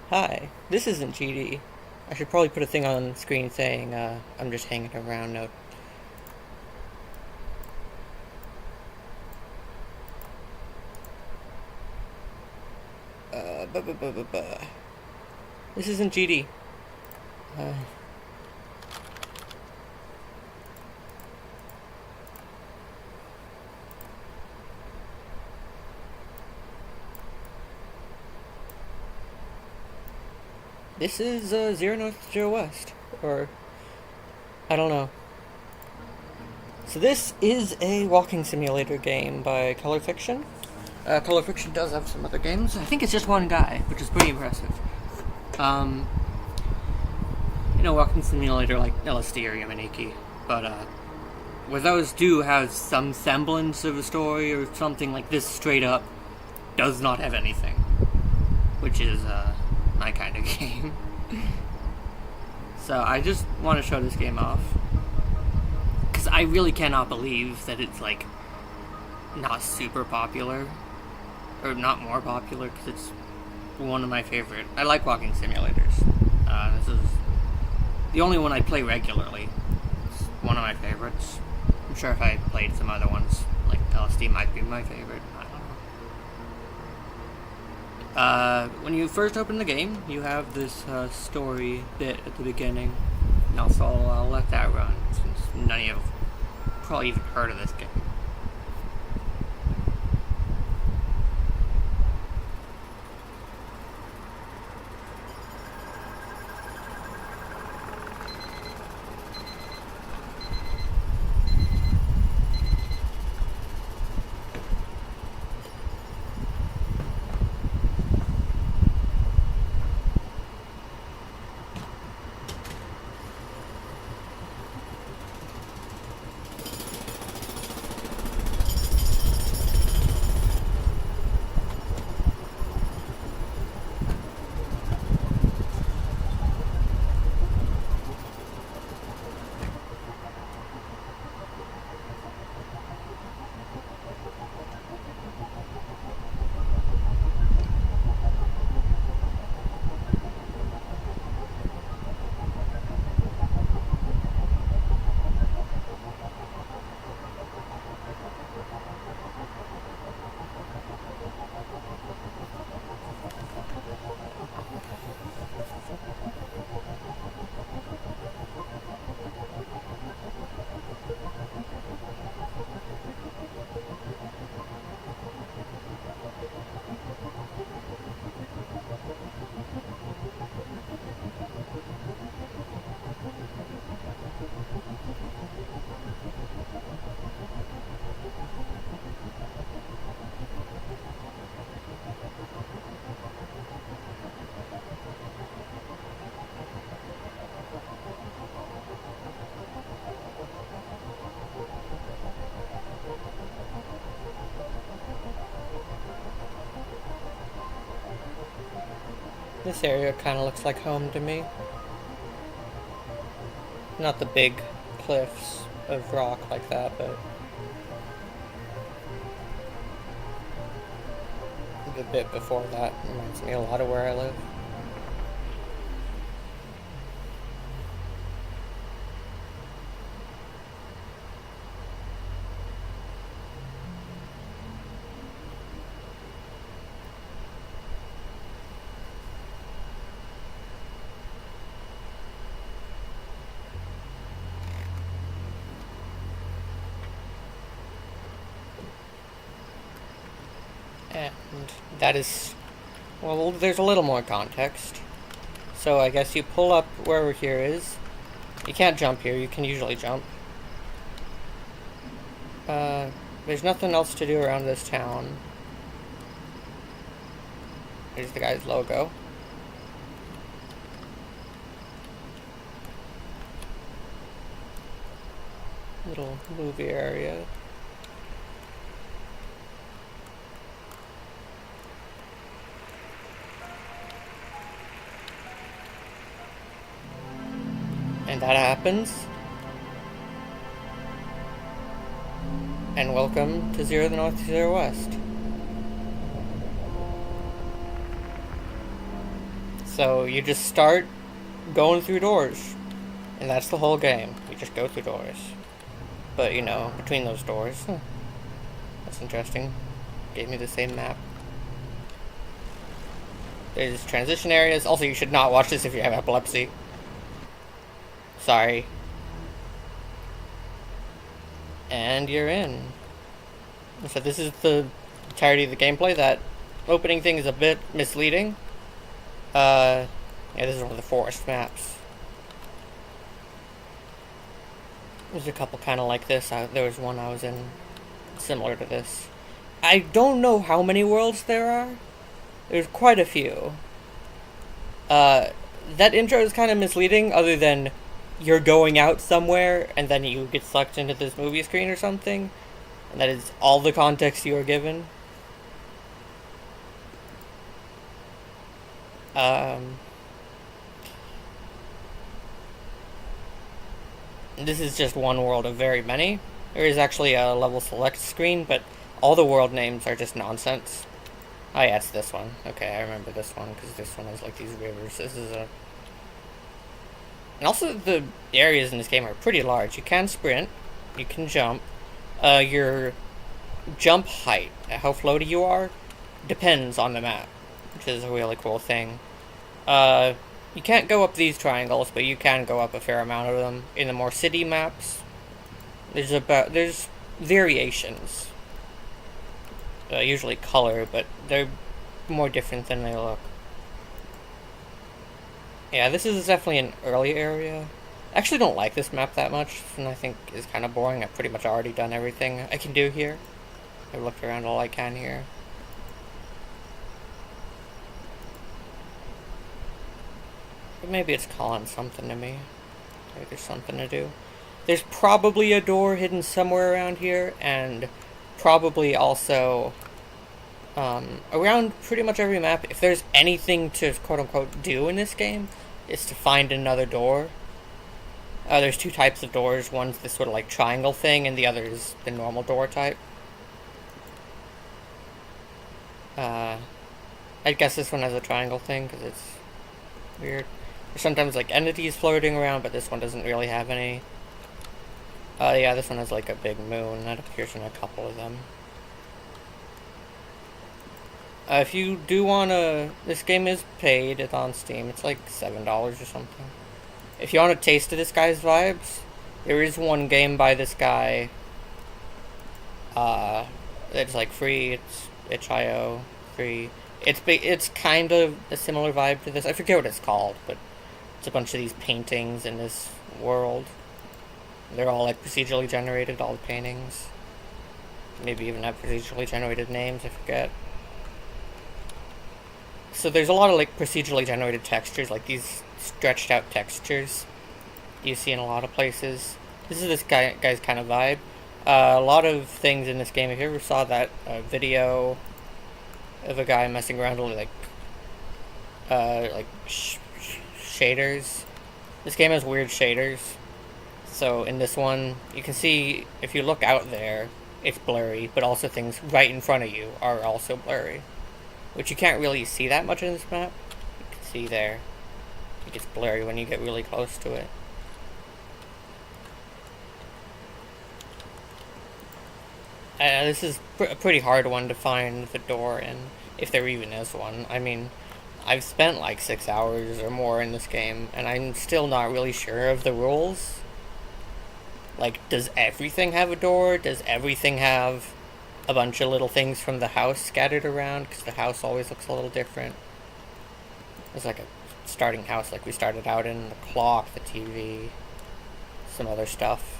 Hi, this isn't GD. I should probably put a thing on screen saying I'm just hanging around. No, this isn't GD. Uh, this is Zero North Zero West, or I don't know. So this is a walking simulator game by Color Fiction. Color Fiction does have some other games. I think it's just one guy, which is pretty impressive. Um, walking simulator like LSD or Yamaniki, but where those do have some semblance of a story or something, like this straight up does not have anything, which is my kind of game. So I just want to show this game off because I really cannot believe that it's like not super popular or not more popular, because it's one of my favorite. I like walking simulators. This is the only one I play regularly. It's one of my favorites. I'm sure if I played some other ones, like LSD might be my favorite. I don't know. When you first open the game, you have this story bit at the beginning. And also, I'll let that run, since none of you have probably even heard of this game. This area kind of looks like home to me. Not the big cliffs of rock like that, but the bit before that reminds me a lot of where I live. And that is, well, there's a little more context. So I guess you pull up wherever here is. You can't jump here, you can usually jump. There's nothing else to do around this town. Here's the guy's logo. Little movie area. And that happens. And welcome to Zero the North, Zero West. So you just start going through doors, and that's the whole game. You just go through doors. But, you know, between those doors, that's interesting. Gave me the same map. There's transition areas. Also, you should not watch this if you have epilepsy. Sorry. And you're in. So this is the entirety of the gameplay. That opening thing is a bit misleading. Yeah, this is one of the forest maps. There's a couple kind of like this. There was one I was in similar to this. I don't know how many worlds there are. There's quite a few. That intro is kind of misleading, other than you're going out somewhere and then you get sucked into this movie screen or something. And that is all the context you are given. This is just one world of very many. There is actually a level select screen, but all the world names are just nonsense. Oh yeah, it's this one. Okay, I remember this one, because this one has like these rivers. This is a... And also the areas in this game are pretty large. You can sprint, you can jump. Your jump height, how floaty you are, depends on the map, which is a really cool thing. You can't go up these triangles, but you can go up a fair amount of them. In the more city maps, there's variations. Usually color, but they're more different than they look. Yeah, this is definitely an early area. I actually don't like this map that much, and I think it's kind of boring. I've pretty much already done everything I can do here. I've looked around all I can here. But maybe it's calling something to me. Maybe there's something to do. There's probably a door hidden somewhere around here, and probably also around pretty much every map. If there's anything to quote-unquote do in this game, it's to find another door. There's two types of doors. One's this sort of like triangle thing, and the other is the normal door type. I guess this one has a triangle thing, because it's weird. There's sometimes like entities floating around, but this one doesn't really have any. Yeah, this one has like a big moon. That appears in a couple of them. If you do wanna... This game is paid. It's on Steam. It's like $7 or something. If you want a taste of this guy's vibes, there is one game by this guy. It's like free. It's itch.io free. It's kind of a similar vibe to this. I forget what it's called, but it's a bunch of these paintings in this world. They're all like procedurally generated, all the paintings. Maybe even have procedurally generated names, I forget. So there's a lot of like procedurally generated textures, like these stretched out textures you see in a lot of places. This is this guy's kind of vibe. A lot of things in this game, if you ever saw that video of a guy messing around with shaders. This game has weird shaders. So in this one, you can see, if you look out there, it's blurry, but also things right in front of you are also blurry. Which you can't really see that much in this map. You can see there. It gets blurry when you get really close to it. This is a pretty hard one to find the door in, if there even is one. I mean, I've spent like 6 hours or more in this game, and I'm still not really sure of the rules. Like, does everything have a door? Does everything have a bunch of little things from the house scattered around? Because the house always looks a little different. There's like a starting house, like we started out in, the clock, the TV, some other stuff.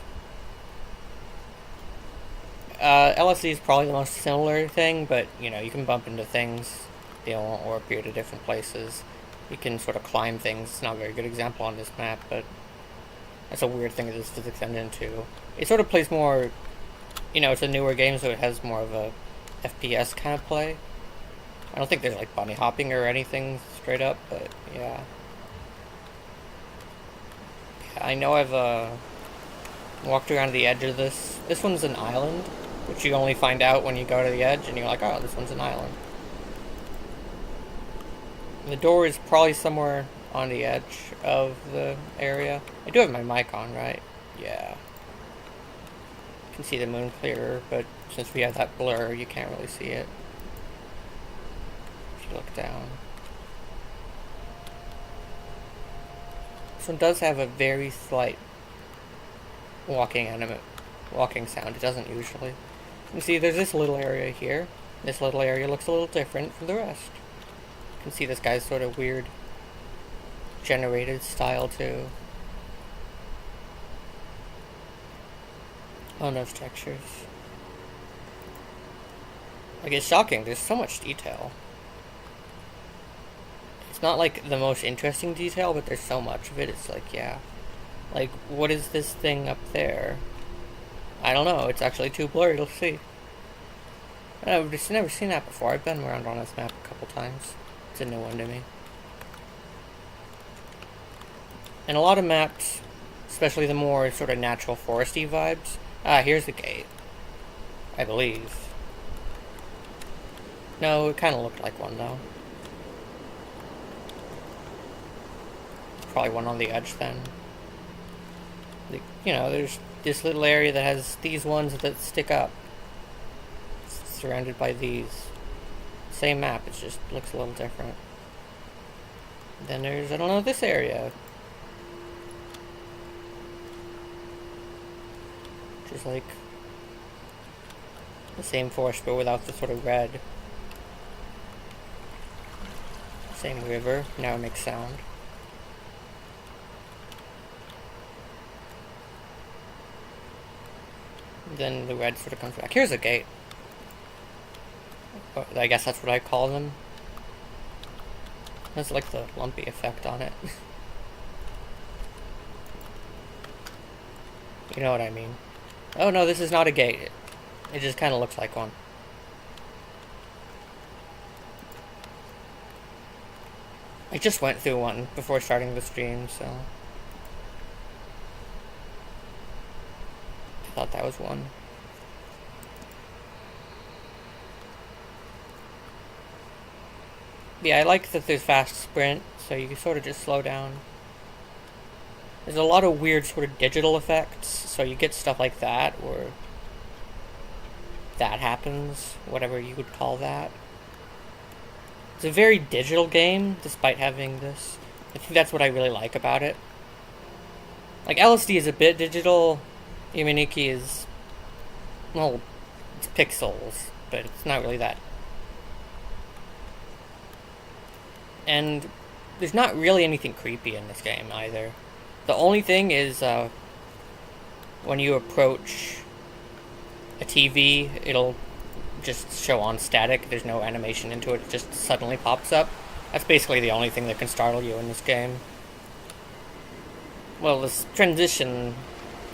LSD is probably the most similar thing, but, you know, you can bump into things. They won't or appear to different places. You can sort of climb things. It's not a very good example on this map, but that's a weird thing this to extend into. It sort of plays more, you know, it's a newer game, so it has more of a FPS kind of play. I don't think there's like bunny hopping or anything straight up, but yeah. I know I've walked around the edge of this. This one's an island, which you only find out when you go to the edge, and you're like, oh, this one's an island. The door is probably somewhere on the edge of the area. I do have my mic on, right? Yeah. You can see the moon clearer, but since we have that blur, you can't really see it. If you look down. This one does have a very slight walking sound. It doesn't usually. You can see there's this little area here. This little area looks a little different from the rest. You can see this guy's sort of weird generated style too. On those textures. Like, it's shocking, there's so much detail. It's not like the most interesting detail, but there's so much of it, it's like, yeah. Like, what is this thing up there? I don't know, it's actually too blurry to see. I've just never seen that before. I've been around on this map a couple times. It's a new one to me. And a lot of maps, especially the more sort of natural foresty vibes. Ah, here's the gate. I believe. No, it kind of looked like one though. Probably one on the edge then. You know, there's this little area that has these ones that stick up. It's surrounded by these. Same map, it just looks a little different. Then there's, I don't know, this area. Which is like the same forest but without the sort of red. Same river, now it makes sound. Then the red sort of comes back. Here's a gate. I guess that's what I call them. That's like the lumpy effect on it. You know what I mean. Oh no, this is not a gate. It just kind of looks like one. I just went through one before starting the stream, so I thought that was one. Yeah, I like that there's fast sprint, so you can sort of just slow down. There's a lot of weird sort of digital effects, so you get stuff like that, or that happens, whatever you would call that. It's a very digital game, despite having this. I think that's what I really like about it. Like, LSD is a bit digital, Imaniki is, well, it's pixels, but it's not really that. And there's not really anything creepy in this game, either. The only thing is, when you approach a TV, it'll just show on static. There's no animation into it. It just suddenly pops up. That's basically the only thing that can startle you in this game. Well, this transitions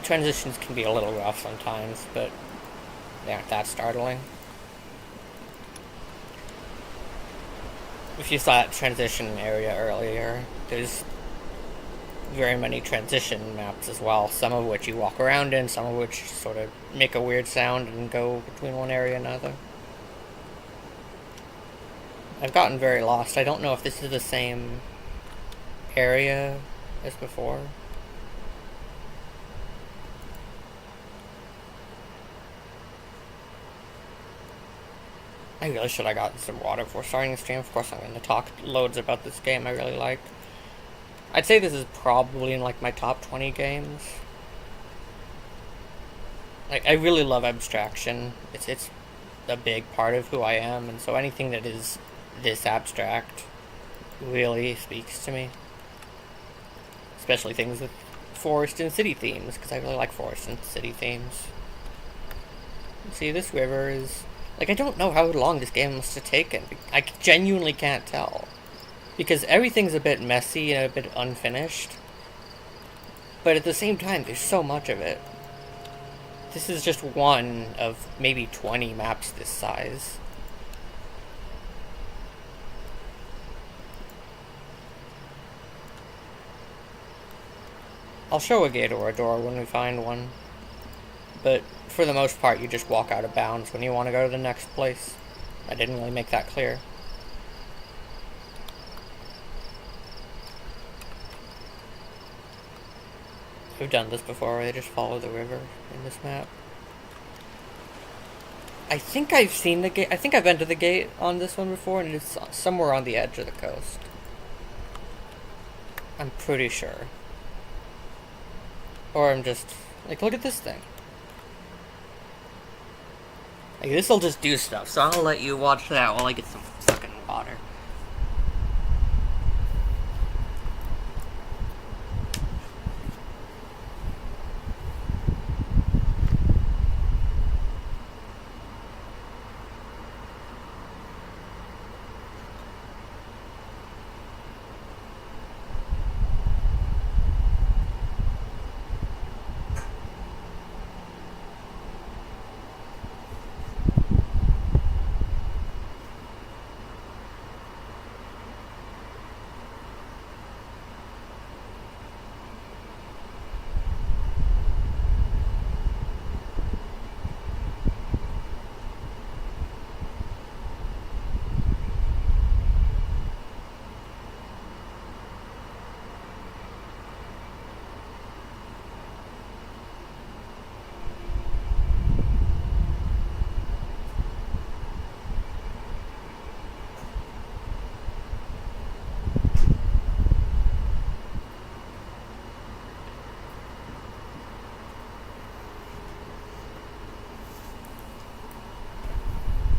can be a little rough sometimes, but they aren't that startling. If you saw that transition area earlier, there's very many transition maps as well, some of which you walk around in, some of which sort of make a weird sound and go between one area and another. I've gotten very lost. I don't know if this is the same area as before. I really should have gotten some water before starting the stream. Of course, I'm going to talk loads about this game I really like. I'd say this is probably in like my top 20 games. Like, I really love abstraction. It's a big part of who I am, and so anything that is this abstract really speaks to me. Especially things with forest and city themes, because I really like forest and city themes. See, this river is... Like, I don't know how long this game must have taken. I genuinely can't tell. Because everything's a bit messy and a bit unfinished. But at the same time, there's so much of it. This is just one of maybe 20 maps this size. I'll show a gate or a door when we find one. But for the most part, you just walk out of bounds when you want to go to the next place. I didn't really make that clear. I've done this before, where they just follow the river in this map. I think I've seen the gate. I think I've been to the gate on this one before, and it's somewhere on the edge of the coast. I'm pretty sure. Or I'm just... like, look at this thing. Like, this'll just do stuff, so I'll let you watch that while I get some fucking water.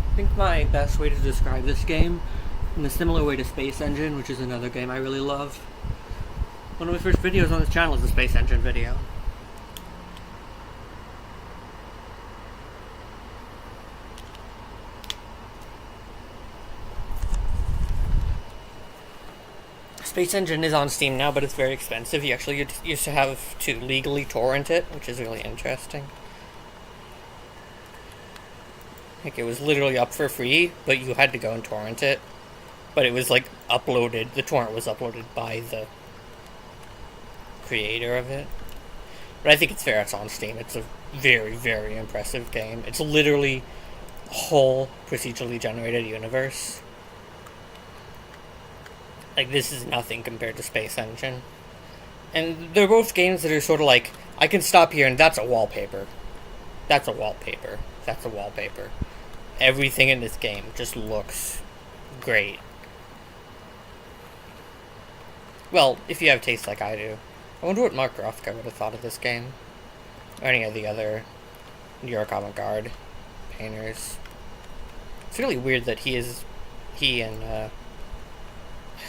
I think my best way to describe this game, in a similar way to Space Engine, which is another game I really love. One of my first videos on this channel is a Space Engine video. Space Engine is on Steam now, but it's very expensive. You actually used to have to legally torrent it, which is really interesting. Like, it was literally up for free, but you had to go and torrent it. But it was, like, uploaded. The torrent was uploaded by the creator of it. But I think it's fair it's on Steam. It's a very, very impressive game. It's literally a whole procedurally generated universe. Like, this is nothing compared to Space Engine. And they're both games that are sort of like, I can stop here and that's a wallpaper. That's a wallpaper. That's a wallpaper. Everything in this game just looks great. Well, if you have taste like I do. I wonder what Mark Rothko would have thought of this game. Or any of the other New York avant-garde painters. It's really weird that he and, I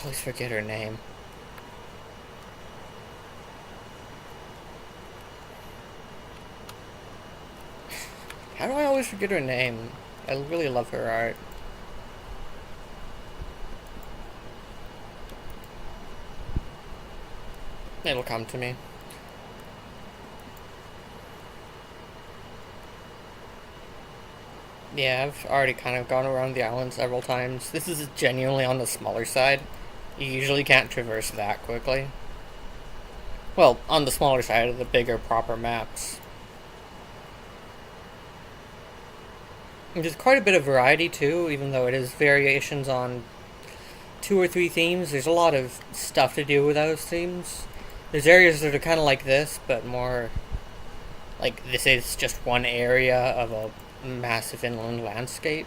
always forget her name. How do I always forget her name? I really love her art. It'll come to me. Yeah, I've already kind of gone around the island several times. This is genuinely on the smaller side. You usually can't traverse that quickly. Well, on the smaller side of the bigger proper maps. There's quite a bit of variety too, even though it is variations on 2 or 3 themes. There's a lot of stuff to do with those themes. There's areas that are kind of like this, but more like this is just one area of a massive inland landscape.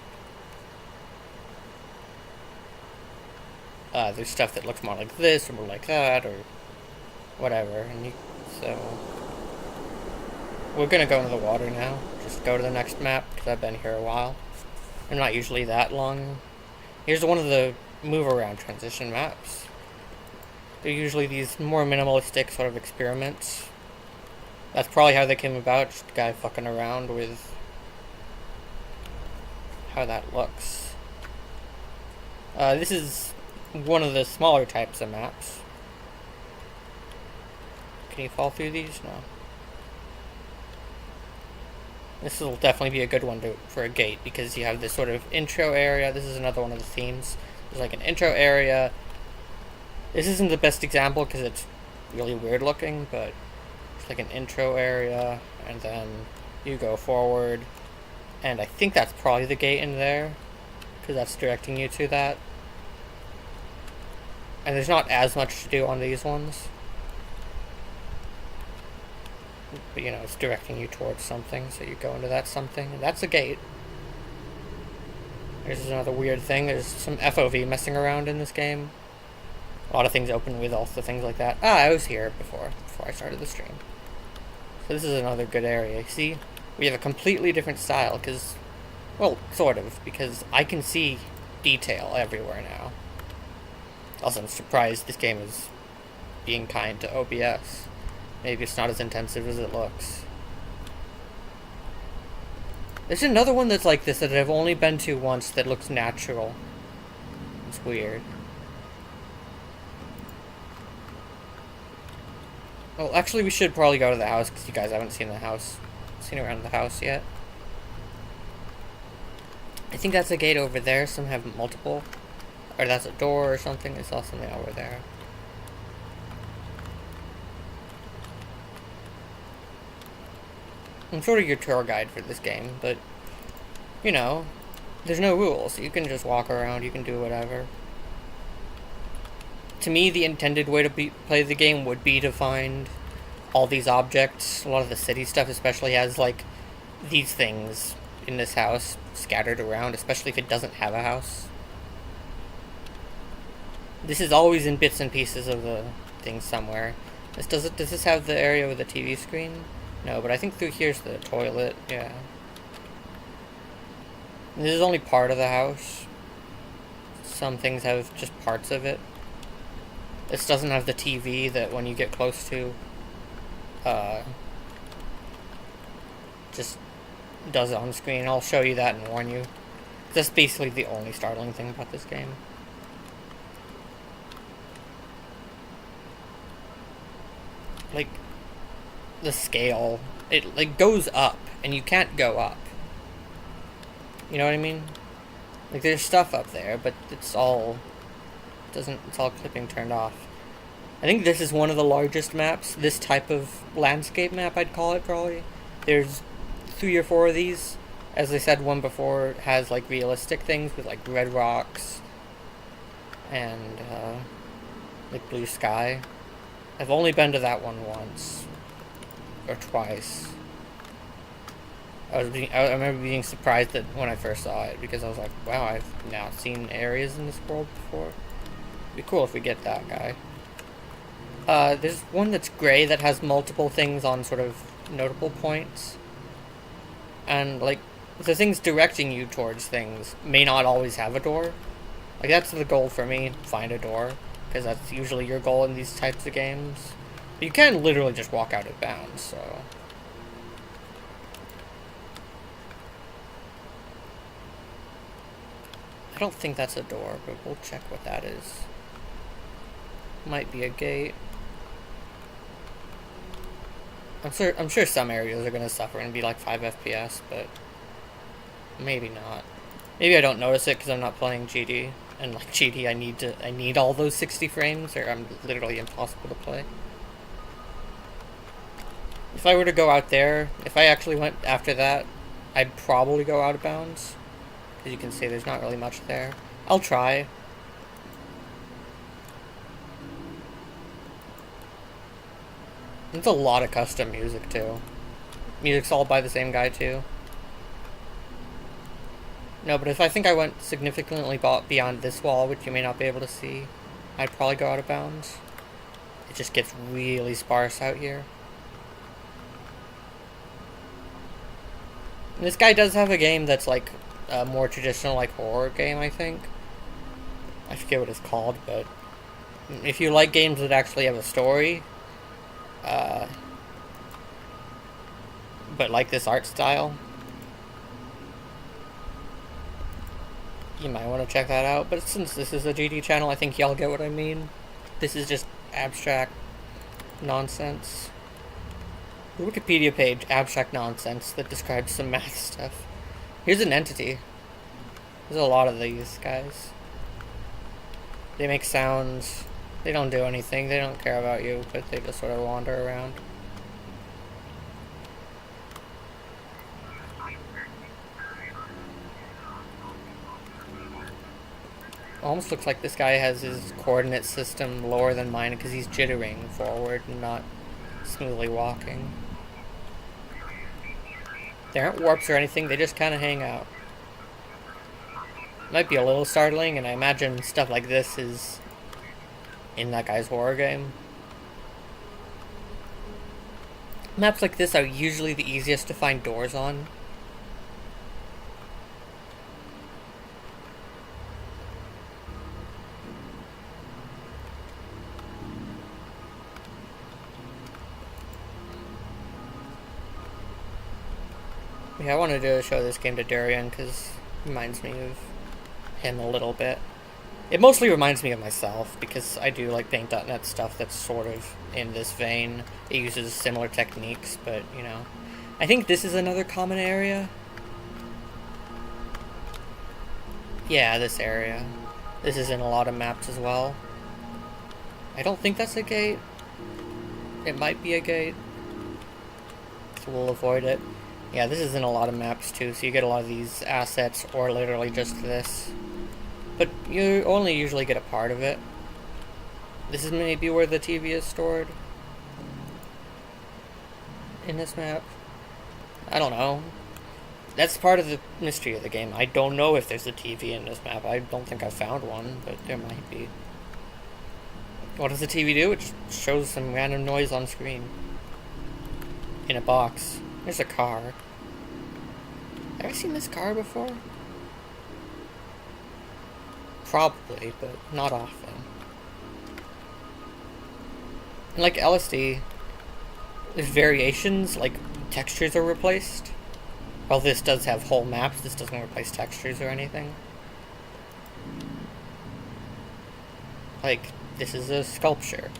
There's stuff that looks more like this or more like that or whatever. So we're gonna go into the water now. Just go to the next map because I've been here a while. I'm not usually that long. Here's one of the move around transition maps. They're usually these more minimalistic sort of experiments. That's probably how they came about, just a guy fucking around with how that looks. This is one of the smaller types of maps. Can you fall through these? No. This will definitely be a good one for a gate, because you have this sort of intro area. This is another one of the themes. There's like an intro area. This isn't the best example because it's really weird looking, but it's like an intro area, and then you go forward, and I think that's probably the gate in there, because that's directing you to that. And there's not as much to do on these ones. But, you know, it's directing you towards something, so you go into that something, and that's a gate. There's another weird thing. There's some FOV messing around in this game. A lot of things open with also things like that. Ah, I was here before I started the stream. So this is another good area. See, we have a completely different style, because, well, sort of, because I can see detail everywhere now. Also, I'm surprised this game is being kind to OBS. Maybe it's not as intensive as it looks. There's another one that's like this that I've only been to once that looks natural. It's weird. Well, actually, we should probably go to the house because you guys haven't seen the house, seen around the house yet. I think that's a gate over there. Some have multiple, or that's a door or something. I saw something over there. I'm sort of your tour guide for this game, but, you know, there's no rules. You can just walk around, you can do whatever. To me, the intended way to play the game would be to find all these objects. A lot of the city stuff especially has, like, these things in this house scattered around, especially if it doesn't have a house. This is always in bits and pieces of the thing somewhere. Does this have the area with the TV screen? No, but I think through here's the toilet, yeah. This is only part of the house. Some things have just parts of it. This doesn't have the TV that when you get close to, just does it on screen. I'll show you that and warn you. That's basically the only startling thing about this game. Like, the scale, it like goes up and you can't go up. You know what I mean? Like there's stuff up there, but it's all clipping turned off. I think this is one of the largest maps, this type of landscape map I'd call it probably. There's 3 or 4 of these. As I said, one before has like realistic things with like red rocks and like blue sky. I've only been to that one once. Or twice. I remember being surprised that when I first saw it, because I was like, wow, I've now seen areas in this world before. It'd be cool if we get that guy. There's one that's gray that has multiple things on sort of notable points. And, like, the things directing you towards things may not always have a door. Like, that's the goal for me, find a door. Because that's usually your goal in these types of games. You can literally just walk out of bounds, so... I don't think that's a door, but we'll check what that is. Might be a gate. I'm sure some areas are gonna suffer and be like 5 FPS, but... maybe not. Maybe I don't notice it because I'm not playing GD. And like GD, I need all those 60 frames, or I'm literally impossible to play. If I were to go out there, if I actually went after that, I'd probably go out of bounds. As you can see, there's not really much there. I'll try. There's a lot of custom music, too. Music's all by the same guy, too. No, but if I think I went significantly beyond this wall, which you may not be able to see, I'd probably go out of bounds. It just gets really sparse out here. And this guy does have a game that's like a more traditional like horror game, I think. I forget what it's called, but if you like games that actually have a story, but like this art style, you might want to check that out. But since this is a GD channel, I think y'all get what I mean. This is just abstract nonsense. The Wikipedia page, abstract nonsense, that describes some math stuff. Here's an entity. There's a lot of these guys. They make sounds. They don't do anything. They don't care about you, but they just sort of wander around. Almost looks like this guy has his coordinate system lower than mine because he's jittering forward and not smoothly walking. There aren't warps or anything, they just kind of hang out. Might be a little startling, and I imagine stuff like this is in that guy's horror game. Maps like this are usually the easiest to find doors on. Yeah, I wanted to show this game to Darian because it reminds me of him a little bit. It mostly reminds me of myself because I do like Paint.net stuff that's sort of in this vein. It uses similar techniques, but you know. I think this is another common area. Yeah, this area. This is in a lot of maps as well. I don't think that's a gate. It might be a gate. So we'll avoid it. Yeah, this is in a lot of maps too, so you get a lot of these assets, or literally just this. But you only usually get a part of it. This is maybe where the TV is stored. In this map. I don't know. That's part of the mystery of the game. I don't know if there's a TV in this map. I don't think I found one, but there might be. What does the TV do? It just shows some random noise on screen. In a box. There's a car. Have I seen this car before? Probably, but not often. And like LSD, there's variations, like textures are replaced. While this does have whole maps, this doesn't replace textures or anything. Like, this is a sculpture.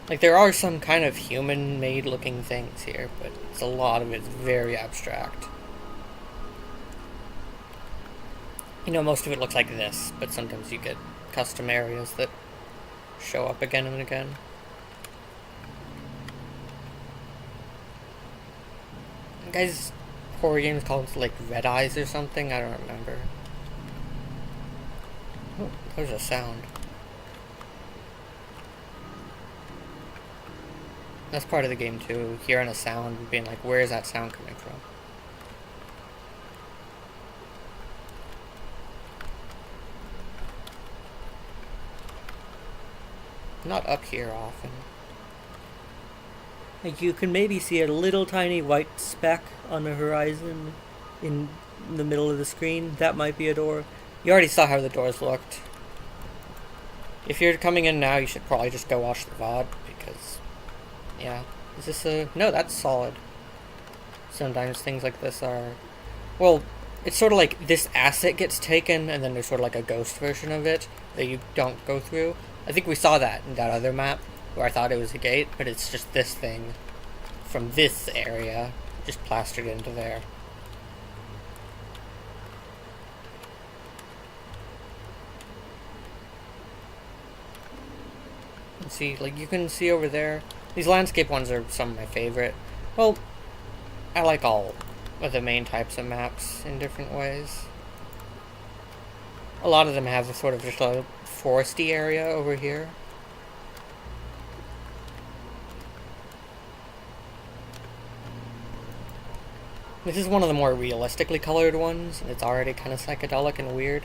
Like, there are some kind of human-made looking things here, but it's a lot of it's very abstract. You know, most of it looks like this, but sometimes you get custom areas that show up again and again. The guy's horror games called, like, Red Eyes or something? I don't remember. Oh, there's a sound. That's part of the game too, hearing a sound and being like, where is that sound coming from? Not up here often. Like you can maybe see a little tiny white speck on the horizon in the middle of the screen. That might be a door. You already saw how the doors looked. If you're coming in now, you should probably just go watch the VOD because... Yeah. Is this a... No, that's solid. Sometimes things like this are... Well, it's sort of like this asset gets taken and then there's sort of like a ghost version of it that you don't go through. I think we saw that in that other map where I thought it was a gate, but it's just this thing from this area just plastered into there. And see, like you can see over there, these landscape ones are some of my favorite. Well, I like all of the main types of maps in different ways. A lot of them have a sort of just a foresty area over here. This is one of the more realistically colored ones, and it's already kind of psychedelic and weird.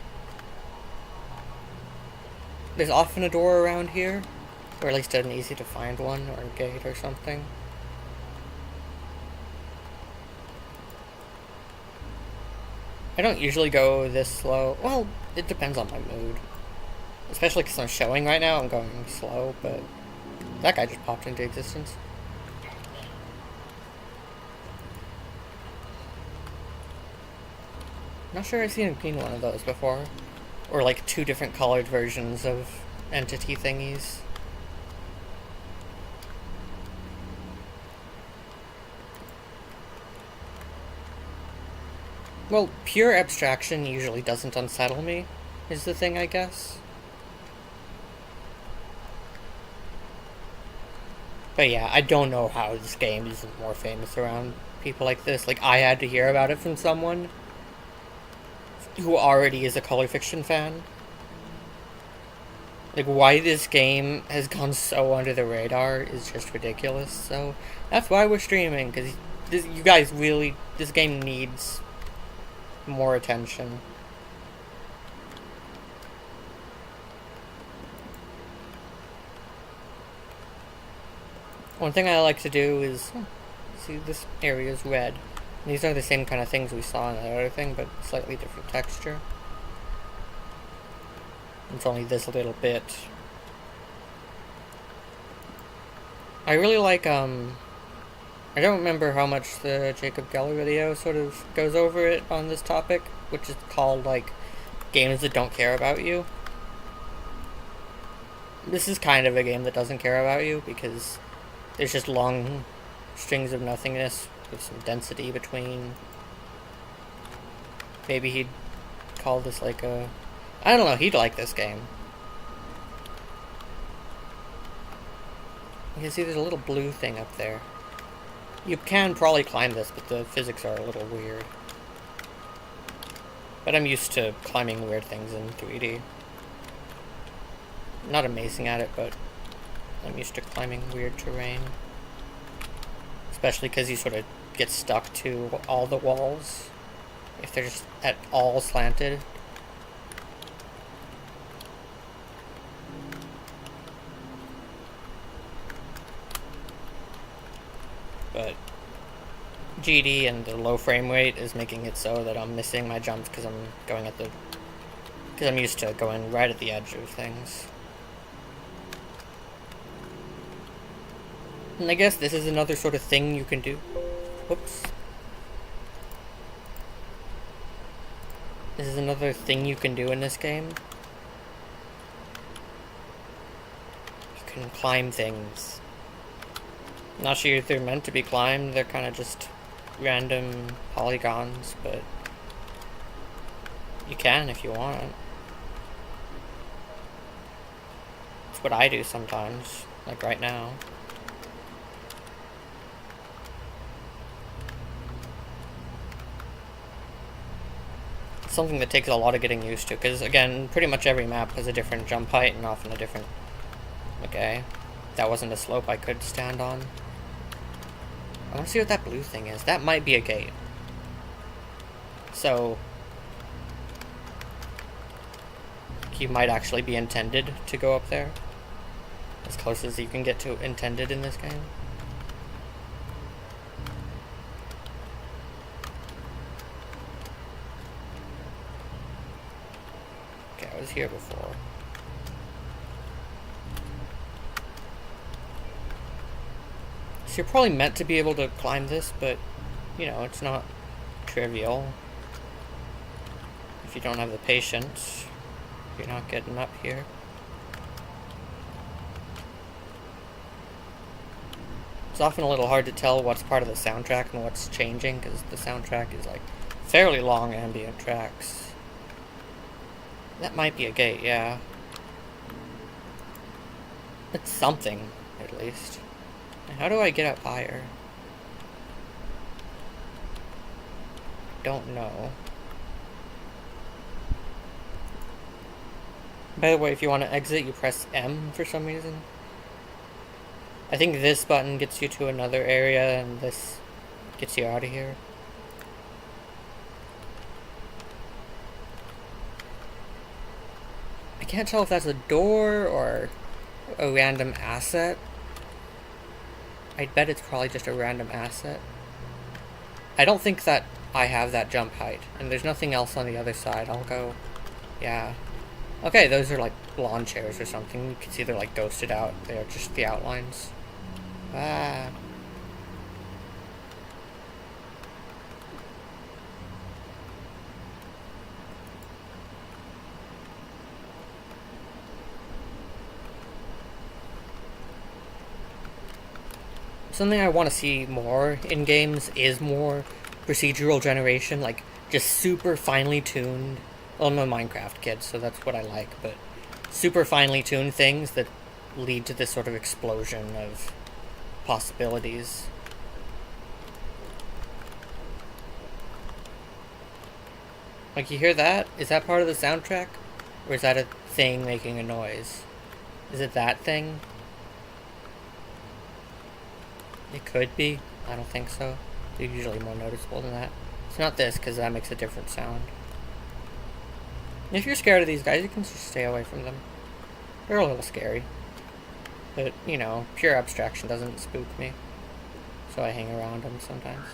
There's often a door around here, or at least an easy to find one, or a gate or something. I don't usually go this slow. Well, it depends on my mood. Especially because I'm showing right now, I'm going slow, but that guy just popped into existence. Not sure I've seen one of those before. Or like two different colored versions of entity thingies. Well, pure abstraction usually doesn't unsettle me, is the thing, I guess. But yeah, I don't know how this game isn't more famous around people like this. Like, I had to hear about it from someone who already is a color fiction fan. Like, why this game has gone so under the radar is just ridiculous. So, that's why we're streaming, because you guys really, this game needs more attention. One thing I like to do is, see, this area is red. These are the same kind of things we saw in the other thing, but slightly different texture. It's only this little bit. I really like, I don't remember how much the Jacob Geller video sort of goes over it on this topic, which is called, like, games that don't care about you. This is kind of a game that doesn't care about you, because there's just long strings of nothingness with some density between. Maybe he'd call this like a... I don't know, he'd like this game. You can see there's a little blue thing up there. You can probably climb this, but the physics are a little weird. But I'm used to climbing weird things in 3D. Not amazing at it, but I'm used to climbing weird terrain. Especially because you sort of get stuck to all the walls if they're just at all slanted. But GD and the low frame rate is making it so that I'm missing my jumps because I'm going at the... because I'm used to going right at the edge of things. And I guess this is another sort of thing you can do. Whoops. This is another thing you can do in this game. You can climb things. Not sure if they're meant to be climbed, they're kind of just random polygons, but you can if you want. It's what I do sometimes, like right now. Something that takes a lot of getting used to, because again, pretty much every map has a different jump height and often a different... Okay, that wasn't a slope I could stand on. I want to see what that blue thing is. That might be a gate. So, you might actually be intended to go up there. As close as you can get to intended in this game. I was here before. So you're probably meant to be able to climb this, but, you know, it's not trivial. If you don't have the patience, you're not getting up here. It's often a little hard to tell what's part of the soundtrack and what's changing, because the soundtrack is, like, fairly long ambient tracks. That might be a gate, yeah. It's something, at least. How do I get up higher? Don't know. By the way, if you want to exit, you press M for some reason. I think this button gets you to another area, and this gets you out of here. I can't tell if that's a door or a random asset. I'd bet it's probably just a random asset. I don't think that I have that jump height, and there's nothing else on the other side. I'll go... Yeah. Okay, those are like lawn chairs or something. You can see they're like ghosted out. They're just the outlines. Ah. Something I want to see more in games is more procedural generation, like just super finely tuned. Well, I'm a Minecraft kid, so that's what I like, but super finely tuned things that lead to this sort of explosion of possibilities. Like, you hear that? Is that part of the soundtrack? Or is that a thing making a noise? Is it that thing? It could be. I don't think so. They're usually more noticeable than that. It's not this, because that makes a different sound. If you're scared of these guys, you can just stay away from them. They're a little scary. But, you know, pure abstraction doesn't spook me. So I hang around them sometimes.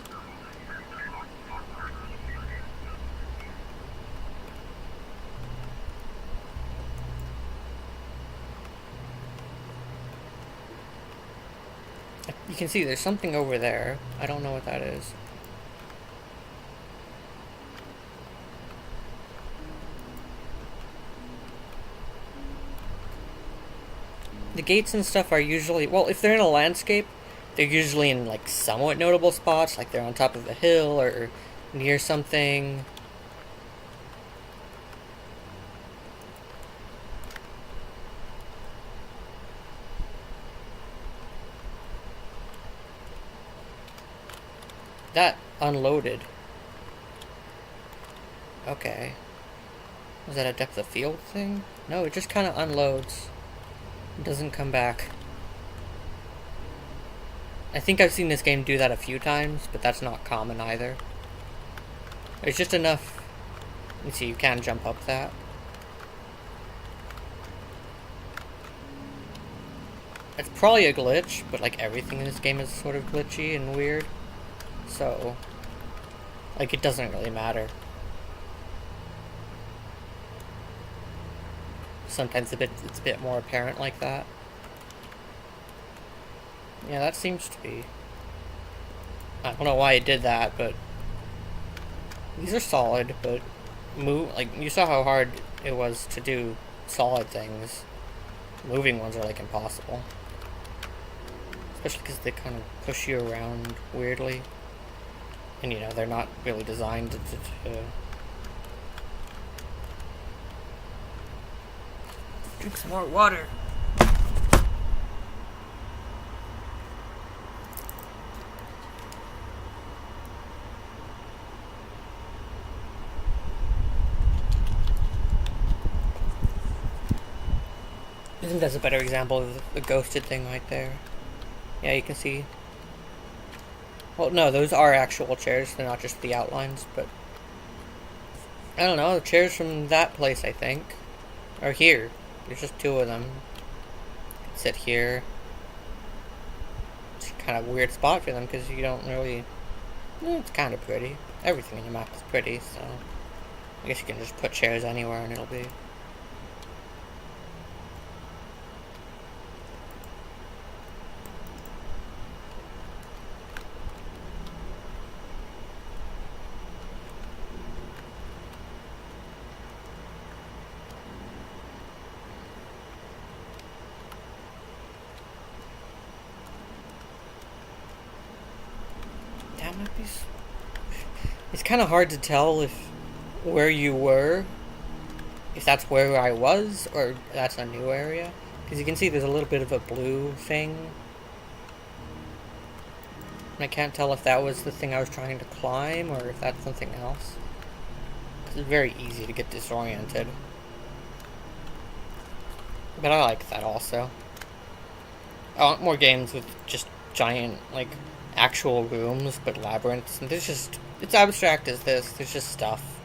You can see there's something over there. I don't know what that is. The gates and stuff are usually, well, if they're in a landscape, they're usually in like somewhat notable spots, like they're on top of a hill or near something. That unloaded. Okay. Was that a depth of field thing? No, it just kind of unloads. It doesn't come back. I think I've seen this game do that a few times, but that's not common either. There's just enough. You see, you can jump up that. It's probably a glitch, but like everything in this game is sort of glitchy and weird. So, like, it doesn't really matter. Sometimes it's a bit more apparent like that. Yeah, that seems to be. I don't know why it did that, but these are solid. But like you saw how hard it was to do solid things. Moving ones are like impossible, especially because they kind of push you around weirdly, and you know they're not really designed to drink some more water. I think that's a better example of the ghosted thing right there. Yeah, you can see. Well, no, those are actual chairs. They're not just the outlines, but I don't know. The chairs from that place, I think, are here. There's just two of them. Sit here. It's kind of a weird spot for them because you don't really. It's kind of pretty. Everything in the map is pretty, so I guess you can just put chairs anywhere and it'll be. It's kind of hard to tell if where you were, if that's where I was, or that's a new area. Because you can see there's a little bit of a blue thing. And I can't tell if that was the thing I was trying to climb, or if that's something else. It's very easy to get disoriented. But I like that also. I want more games with just giant, like, actual rooms, but labyrinths. And there's just, it's abstract as this. There's just stuff.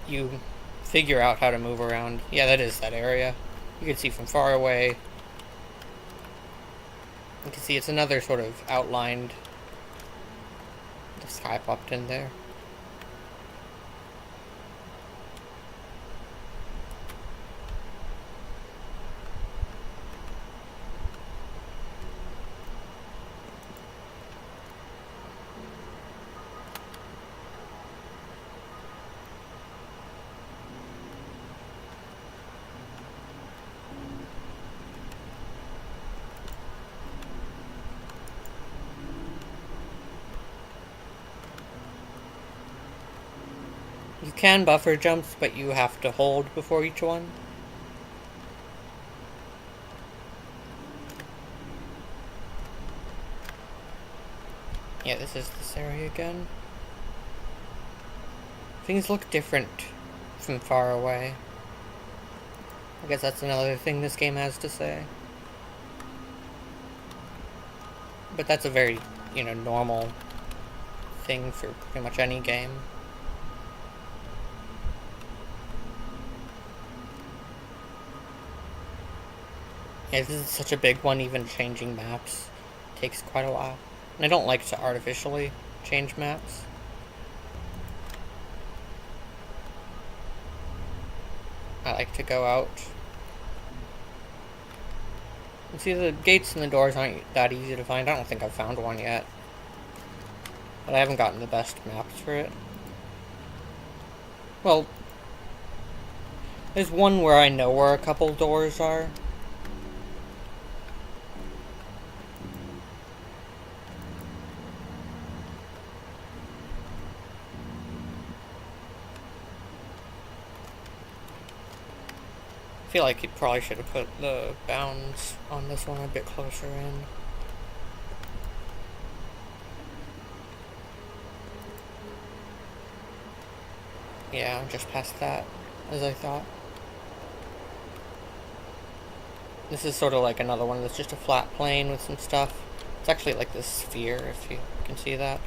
You figure out how to move around. Yeah, that is that area. You can see from far away. You can see it's another sort of outlined. The sky popped in there. You can buffer jumps, but you have to hold before each one. Yeah, this is this area again. Things look different from far away. I guess that's another thing this game has to say. But that's a very you know, normal thing for pretty much any game. Yeah, this is such a big one, even changing maps takes quite a while. And I don't like to artificially change maps. I like to go out. You see, the gates and the doors aren't that easy to find. I don't think I've found one yet. But I haven't gotten the best maps for it. Well, there's one where I know where a couple doors are. I feel like he probably should have put the bounds on this one a bit closer in. Yeah, just past that, as I thought. This is sort of like another one that's just a flat plane with some stuff. It's actually like this sphere, if you can see that.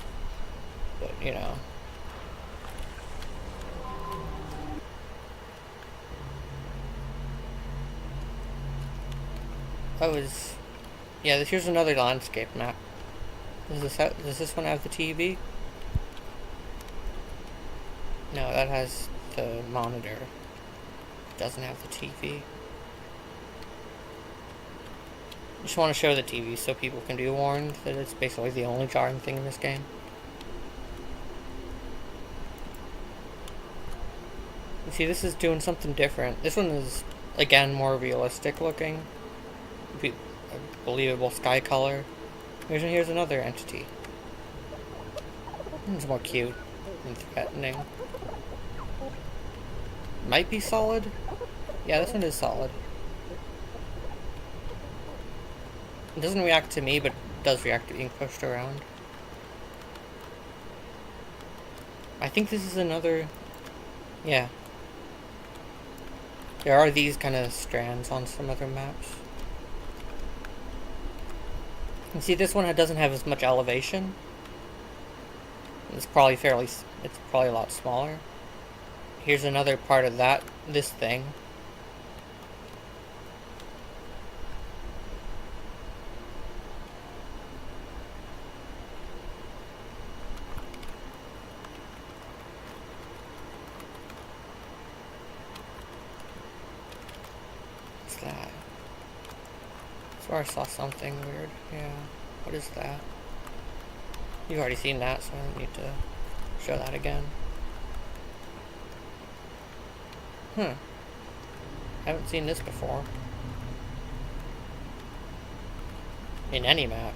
But, you know. That was... Yeah, here's another landscape map. Does this one have the TV? No, that has the monitor. It doesn't have the TV. I just want to show the TV so people can be warned that it's basically the only jarring thing in this game. You see, this is doing something different. This one is, again, more realistic looking. A believable sky color. Here's another entity. It's more cute and threatening. Might be solid. Yeah, this one is solid. It doesn't react to me, but it does react to being pushed around. I think this is another... Yeah. There are these kind of strands on some other maps. You see, this one doesn't have as much elevation. It's probably a lot smaller. Here's another part of this thing. What's that? I swear I saw something weird. Yeah. What is that? You've already seen that, so I don't need to show that again. Haven't seen this before. In any map.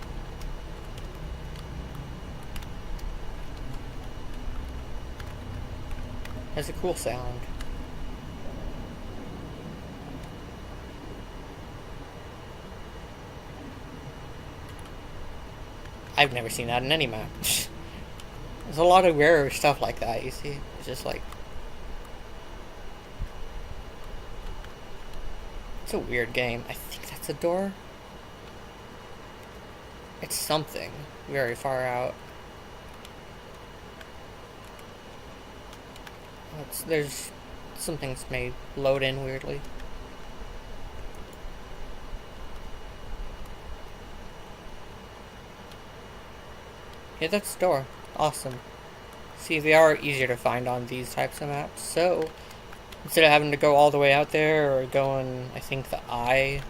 Has a cool sound. I've never seen that in any map. There's a lot of rarer stuff like that, you see? It's just like... It's a weird game. I think that's a door? It's something very far out. There's some things may load in weirdly. Yeah, that's the door. Awesome. See, they are easier to find on these types of maps, so instead of having to go all the way out there or going, I think the eye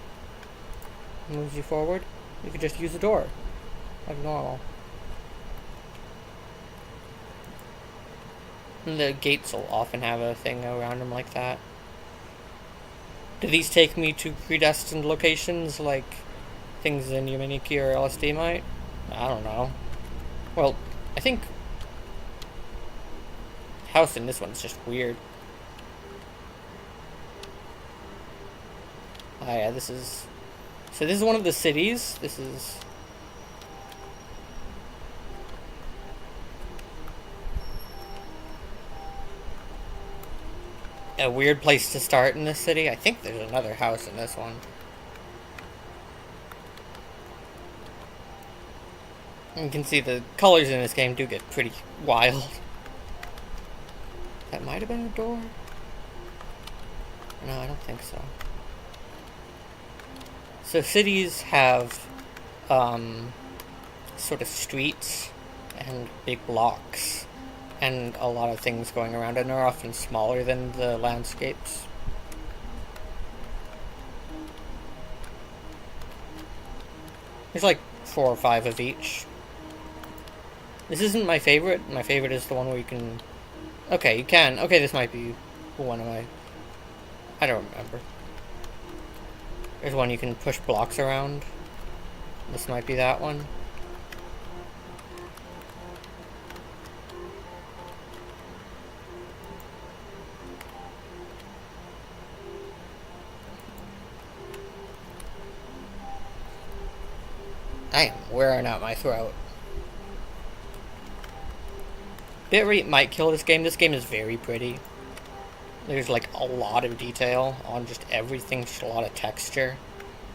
moves you forward, you could just use the door, like normal. And the gates will often have a thing around them like that. Do these take me to predestined locations like things in Yuminiki or LSD might? I don't know. Well, I think the house in this one's just weird. Oh yeah, this is... So this is one of the cities. This is... a weird place to start in this city. I think there's another house in this one. You can see the colors in this game do get pretty wild. That might have been a door? No, I don't think so. So cities have sort of streets and big blocks and a lot of things going around, and they're often smaller than the landscapes. There's like 4 or 5 of each. This isn't my favorite. My favorite is the one where you can... Okay, you can. Okay, this might be one of my... I don't remember. There's one you can push blocks around. This might be that one. I am wearing out my throat. Bitrate might kill this game. This game is very pretty. There's like a lot of detail on just everything, just a lot of texture.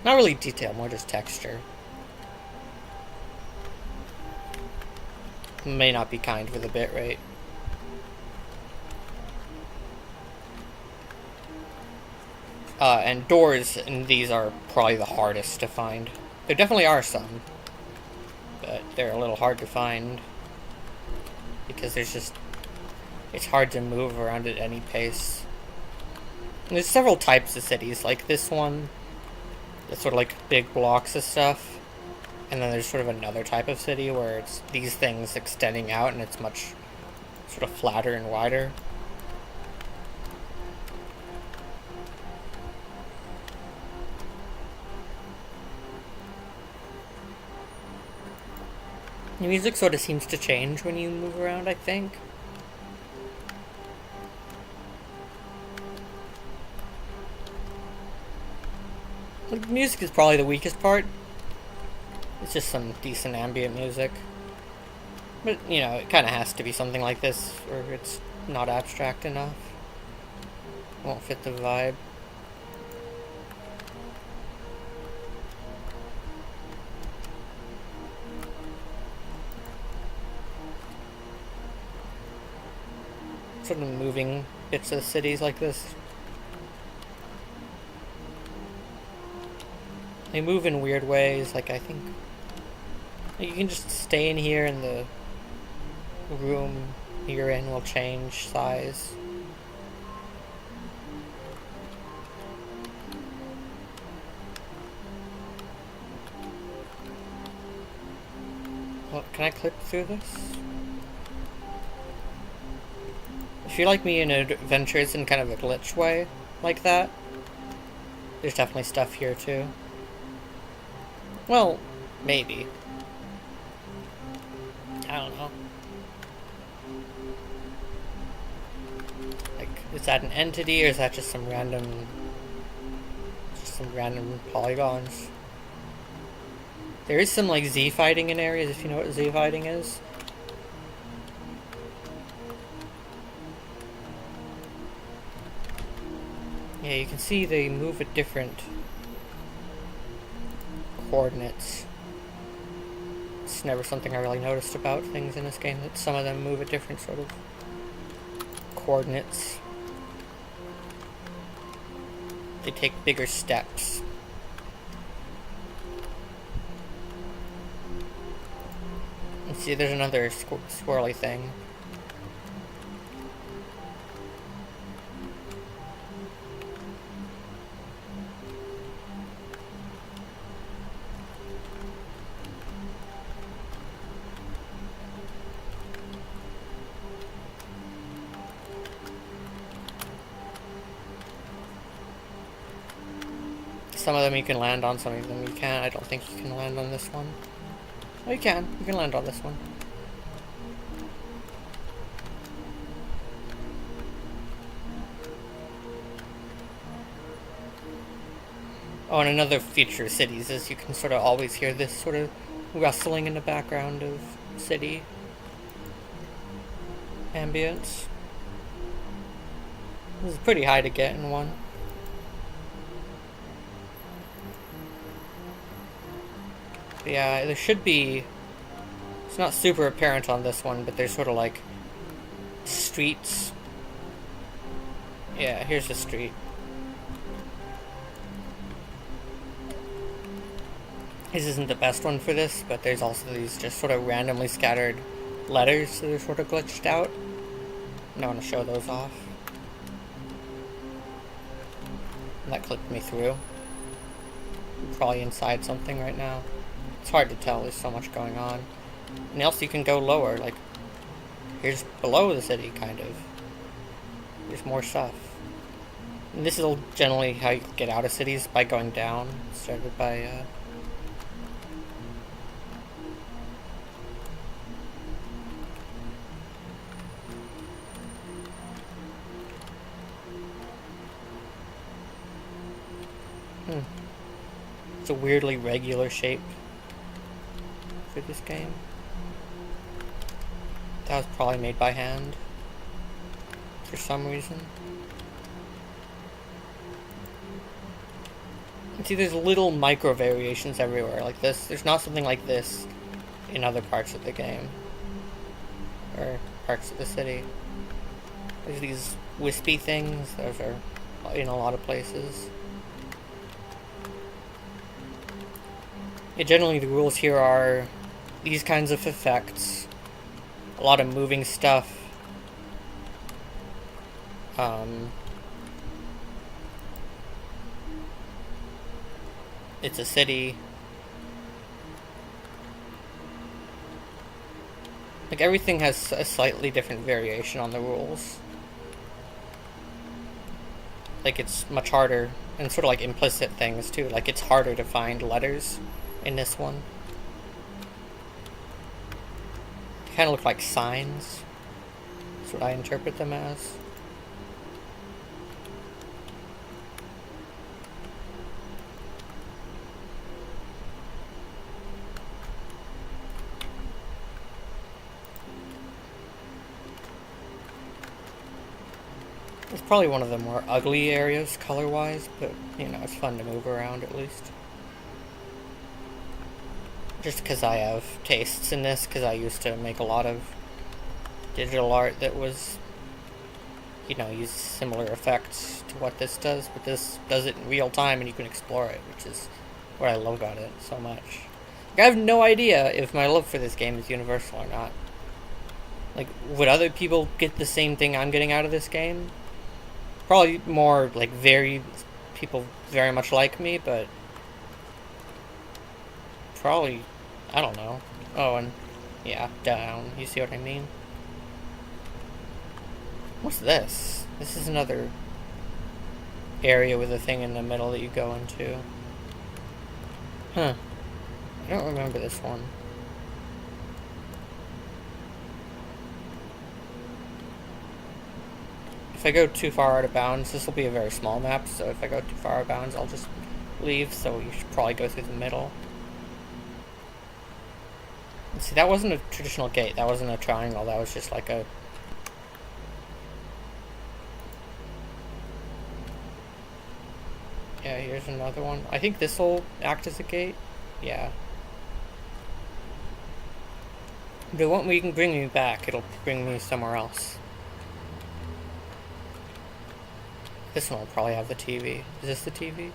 Not really detail, more just texture. May not be kind with the bitrate. And doors in these are probably the hardest to find. There definitely are some, but they're a little hard to find because there's just... it's hard to move around at any pace. And there's several types of cities, like this one, that's sort of like big blocks of stuff, and then there's sort of another type of city where it's these things extending out and it's much sort of flatter and wider. The music sort of seems to change when you move around, I think. The music is probably the weakest part. It's just some decent ambient music. But, you know, it kind of has to be something like this, or it's not abstract enough. Won't fit the vibe. Sort of moving bits of cities like this. They move in weird ways, like I think you can just stay in here and the room you're in will change size. What, can I clip through this? If you're like me in adventures in kind of a glitch way, like that, there's definitely stuff here too. Well, maybe. I don't know. Like, is that an entity or is that just some random polygons? There is some like Z fighting in areas, if you know what Z fighting is. Yeah, you can see they move at different coordinates. It's never something I really noticed about things in this game, that some of them move at different sort of coordinates. They take bigger steps. And see, there's another swirly thing. Some of them you can land on, some of them you can't. I don't think you can land on this one. Oh, you can. You can land on this one. Oh, and another feature of cities is you can sort of always hear this sort of rustling in the background of city ambience. This is pretty high to get in one. Yeah, there should be It's not super apparent on this one, but there's sort of like streets. Yeah, here's the street. This isn't the best one for this, but there's also these just sort of randomly scattered letters that are sort of glitched out. And I want to show those off. And that clicked me through. I'm probably inside something right now. It's hard to tell, there's so much going on. And also you can go lower, like, here's below the city, kind of. There's more stuff. And this is generally how you get out of cities, by going down, instead of by, It's a weirdly regular shape for this game. That was probably made by hand for some reason. And see, there's little micro variations everywhere like this. There's not something like this in other parts of the game or parts of the city. There's these wispy things. Those are in a lot of places. Yeah, generally the rules here are these kinds of effects, a lot of moving stuff, it's a city, like everything has a slightly different variation on the rules. Like it's much harder, and sort of like implicit things too, like it's harder to find letters in this one. They kind of look like signs. That's what I interpret them as. It's probably one of the more ugly areas color-wise, but, you know, it's fun to move around at least. Just because I have tastes in this, because I used to make a lot of digital art that was, you know, use similar effects to what this does, but this does it in real time and you can explore it, which is what I love about it so much. Like, I have no idea if my love for this game is universal or not. Like, would other people get the same thing I'm getting out of this game? Probably more, like, people very much like me, but probably, I don't know. Oh, and yeah, down. You see what I mean? What's this? This is another area with a thing in the middle that you go into. Huh. I don't remember this one. If I go too far out of bounds, this will be a very small map, so if I go too far out of bounds, I'll just leave, so you should probably go through the middle. And see, that wasn't a traditional gate, that wasn't a triangle, that was just like a... Yeah, here's another one. I think this will act as a gate. Yeah. If it won't bring me back, it'll bring me somewhere else. This one will probably have the TV. Is this the TV?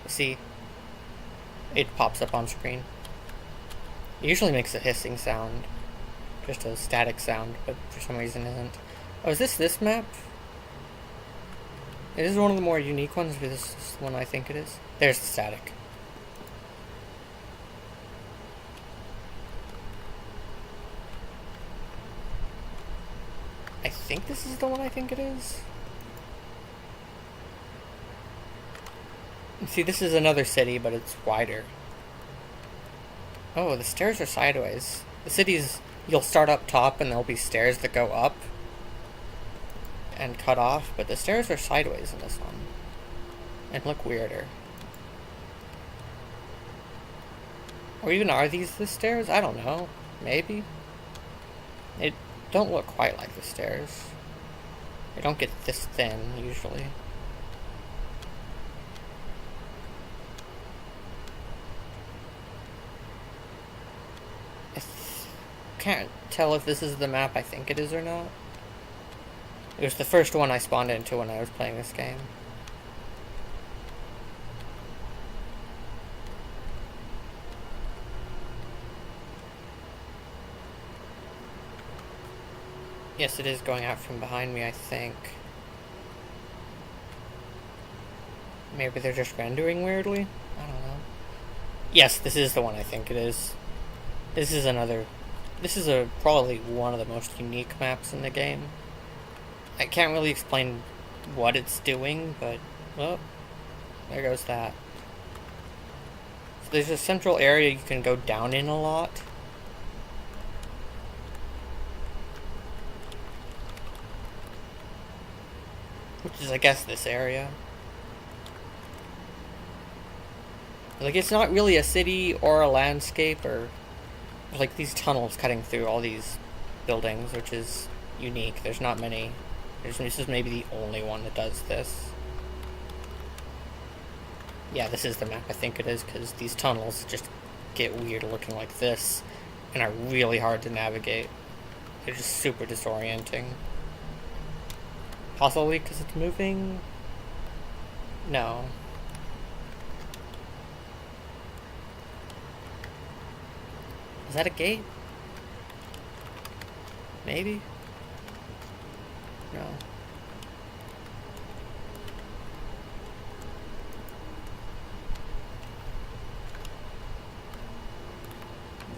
See? It pops up on screen. It usually makes a hissing sound. Just a static sound, but for some reason isn't. Oh, is this map? It is one of the more unique ones, but this is the one I think it is. There's the static. I think this is the one I think it is. See, this is another city, but it's wider. Oh, the stairs are sideways. The cities, you'll start up top and there'll be stairs that go up and cut off, but the stairs are sideways in this one and look weirder. Or even are these the stairs? I don't know. Maybe. They don't look quite like the stairs. They don't get this thin, usually. can't tell if this is the map I think it is or not. It was the first one I spawned into when I was playing this game. Yes, it is going out from behind me, I think. Maybe they're just rendering weirdly? I don't know. Yes, this is the one I think it is. This is probably one of the most unique maps in the game. I can't really explain what it's doing, but, well, there goes that. So there's a central area you can go down in a lot. Which is, I guess, this area. Like, it's not really a city or a landscape or, like, these tunnels cutting through all these buildings, which is unique. There's not many. This is maybe the only one that does this. Yeah, this is the map I think it is, because these tunnels just get weird looking like this and are really hard to navigate. They're just super disorienting. Possibly because it's moving? No. Is that a gate? Maybe? No.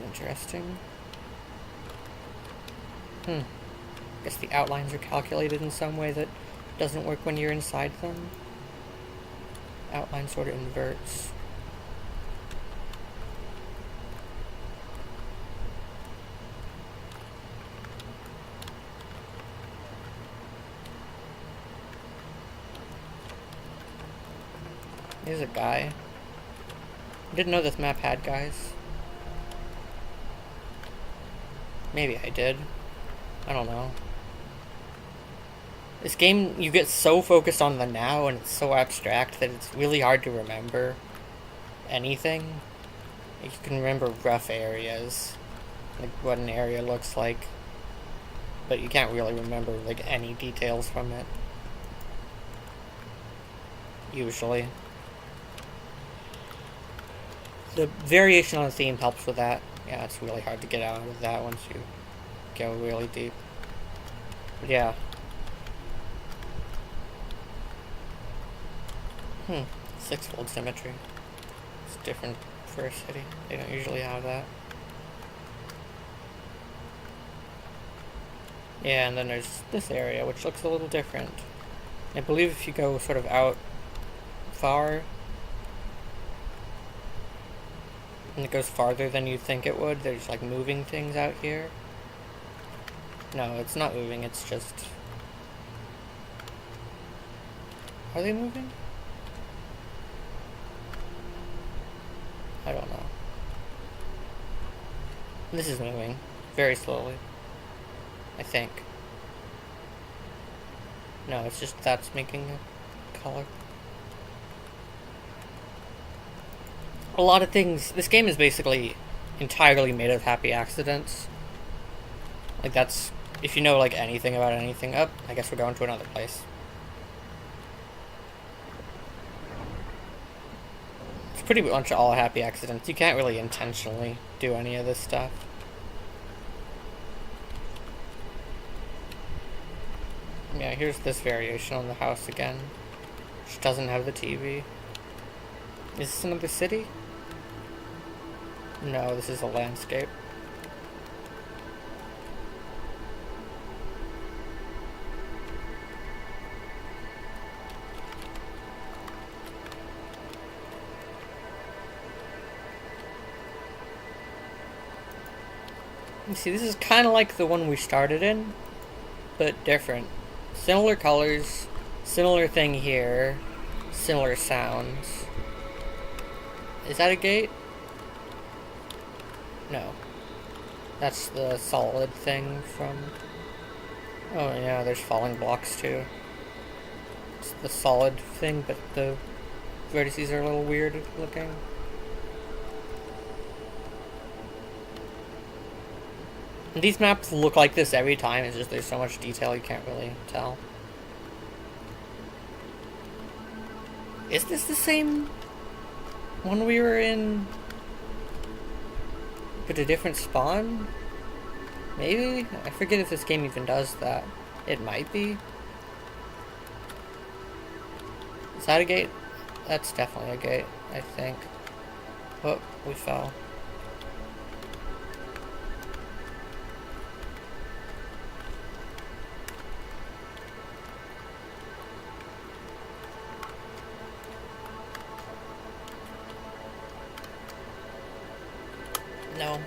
Interesting. Guess the outlines are calculated in some way that doesn't work when you're inside them. Outline sort of inverts. There's a guy. I didn't know this map had guys. Maybe I did. I don't know. This game, you get so focused on the now and it's so abstract that it's really hard to remember anything. Like, you can remember rough areas, like what an area looks like, but you can't really remember like any details from it. Usually. The variation on the theme helps with that. Yeah, it's really hard to get out of that once you go really deep. But yeah. Six-fold symmetry. It's different for a city. They don't usually have that. Yeah, and then there's this area, which looks a little different. I believe if you go sort of out far, and it goes farther than you think it would, there's like moving things out here. No, it's not moving, it's just... Are they moving? I don't know. This is moving. Very slowly. I think. No, it's just that's making a color. A lot of things... This game is basically entirely made of happy accidents. Like, that's... If you know, like, anything about anything... Oh, I guess we're going to another place. It's pretty much all happy accidents. You can't really intentionally do any of this stuff. Yeah, here's this variation on the house again. Which doesn't have the TV. Is this another city? No, this is a landscape. You see, this is kind of like the one we started in, but different. Similar colors, similar thing here, similar sounds. Is that a gate? No. That's the solid thing from... Oh yeah, there's falling blocks too. It's the solid thing, but the vertices are a little weird looking. These maps look like this every time, it's just there's so much detail you can't really tell. Is this the same one we were in? But a different spawn? Maybe? I forget if this game even does that. It might be. Is that a gate? That's definitely a gate, I think. Oh, we fell. No.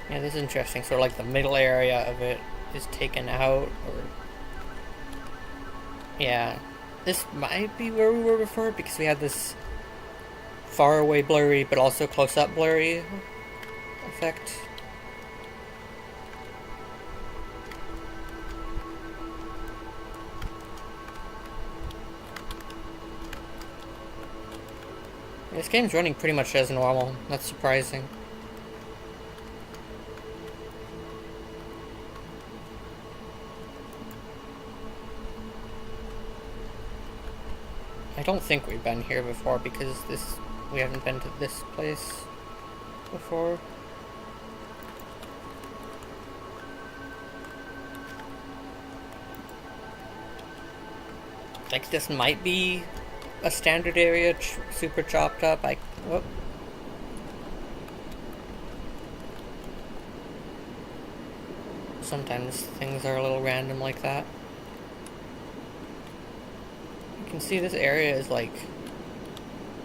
Yeah, this is interesting. Sort of like the middle area of it is taken out, or... Yeah. This might be where we were before, because we had this far away blurry, but also close up blurry effect. This game's running pretty much as normal. That's surprising. I don't think we've been here before because we haven't been to this place before. Like, this might be a standard area, super chopped up. Whoop. Sometimes things are a little random like that. You can see this area is like,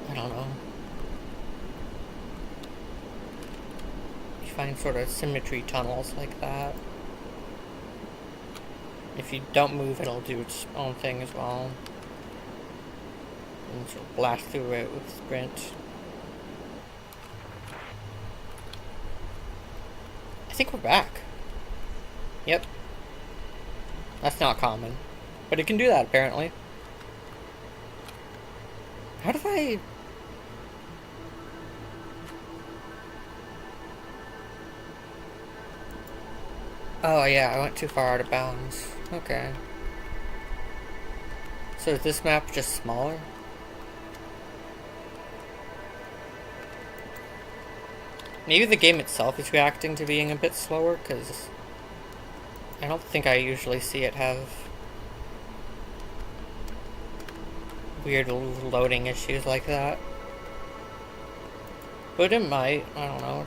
I don't know. You find sort of symmetry tunnels like that. If you don't move, it'll do its own thing as well. And sort of blast through it with sprint. I think we're back. Yep. That's not common. But it can do that, apparently. How did I... Oh yeah, I went too far out of bounds. Okay. So is this map just smaller? Maybe the game itself is reacting to being a bit slower, because I don't think I usually see it have weird loading issues like that. But it might. I don't know.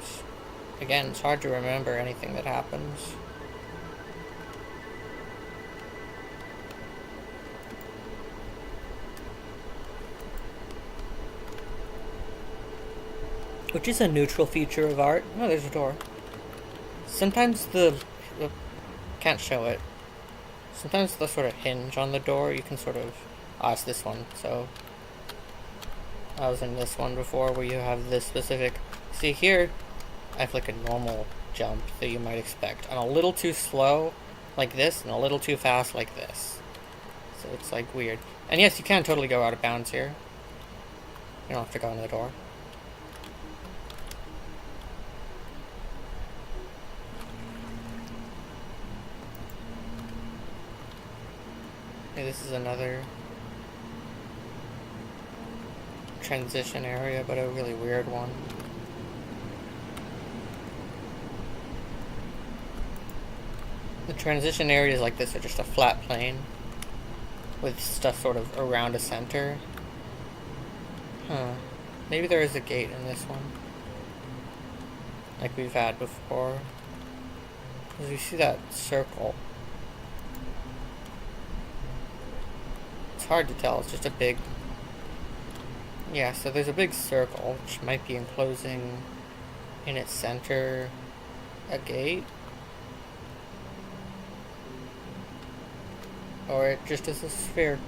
Again, it's hard to remember anything that happens. Which is a neutral feature of art. Oh, there's a door. Sometimes can't show it. Sometimes the sort of hinge on the door, you can sort of... Ah, it's this one, so... I was in this one before where you have this specific... See here, I have like a normal jump that you might expect. I'm a little too slow like this and a little too fast like this. So it's like weird. And yes, you can totally go out of bounds here. You don't have to go into the door. Okay, this is another transition area, but a really weird one. The transition areas like this are just a flat plane with stuff sort of around a center. Huh. Maybe there is a gate in this one, like we've had before. Because you see that circle. It's hard to tell, it's just a big... Yeah, so there's a big circle, which might be enclosing in its center a gate. Or it just is a sphere.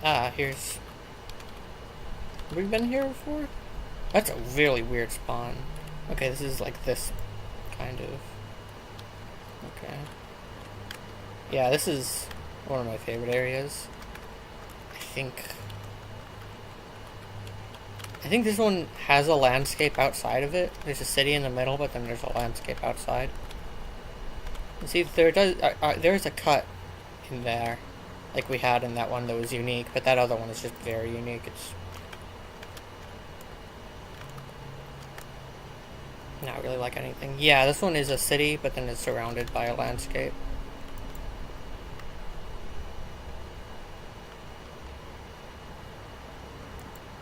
Ah, here's... Have we been here before? That's a really weird spawn. Okay, this is like this kind of Okay. Yeah, this is one of my favorite areas. I think this one has a landscape outside of it. There's a city in the middle, but then there's a landscape outside. And see, there's a cut in there, like we had in that one that was unique, but that other one is just very unique. It's not really like anything. Yeah, this one is a city, but then it's surrounded by a landscape.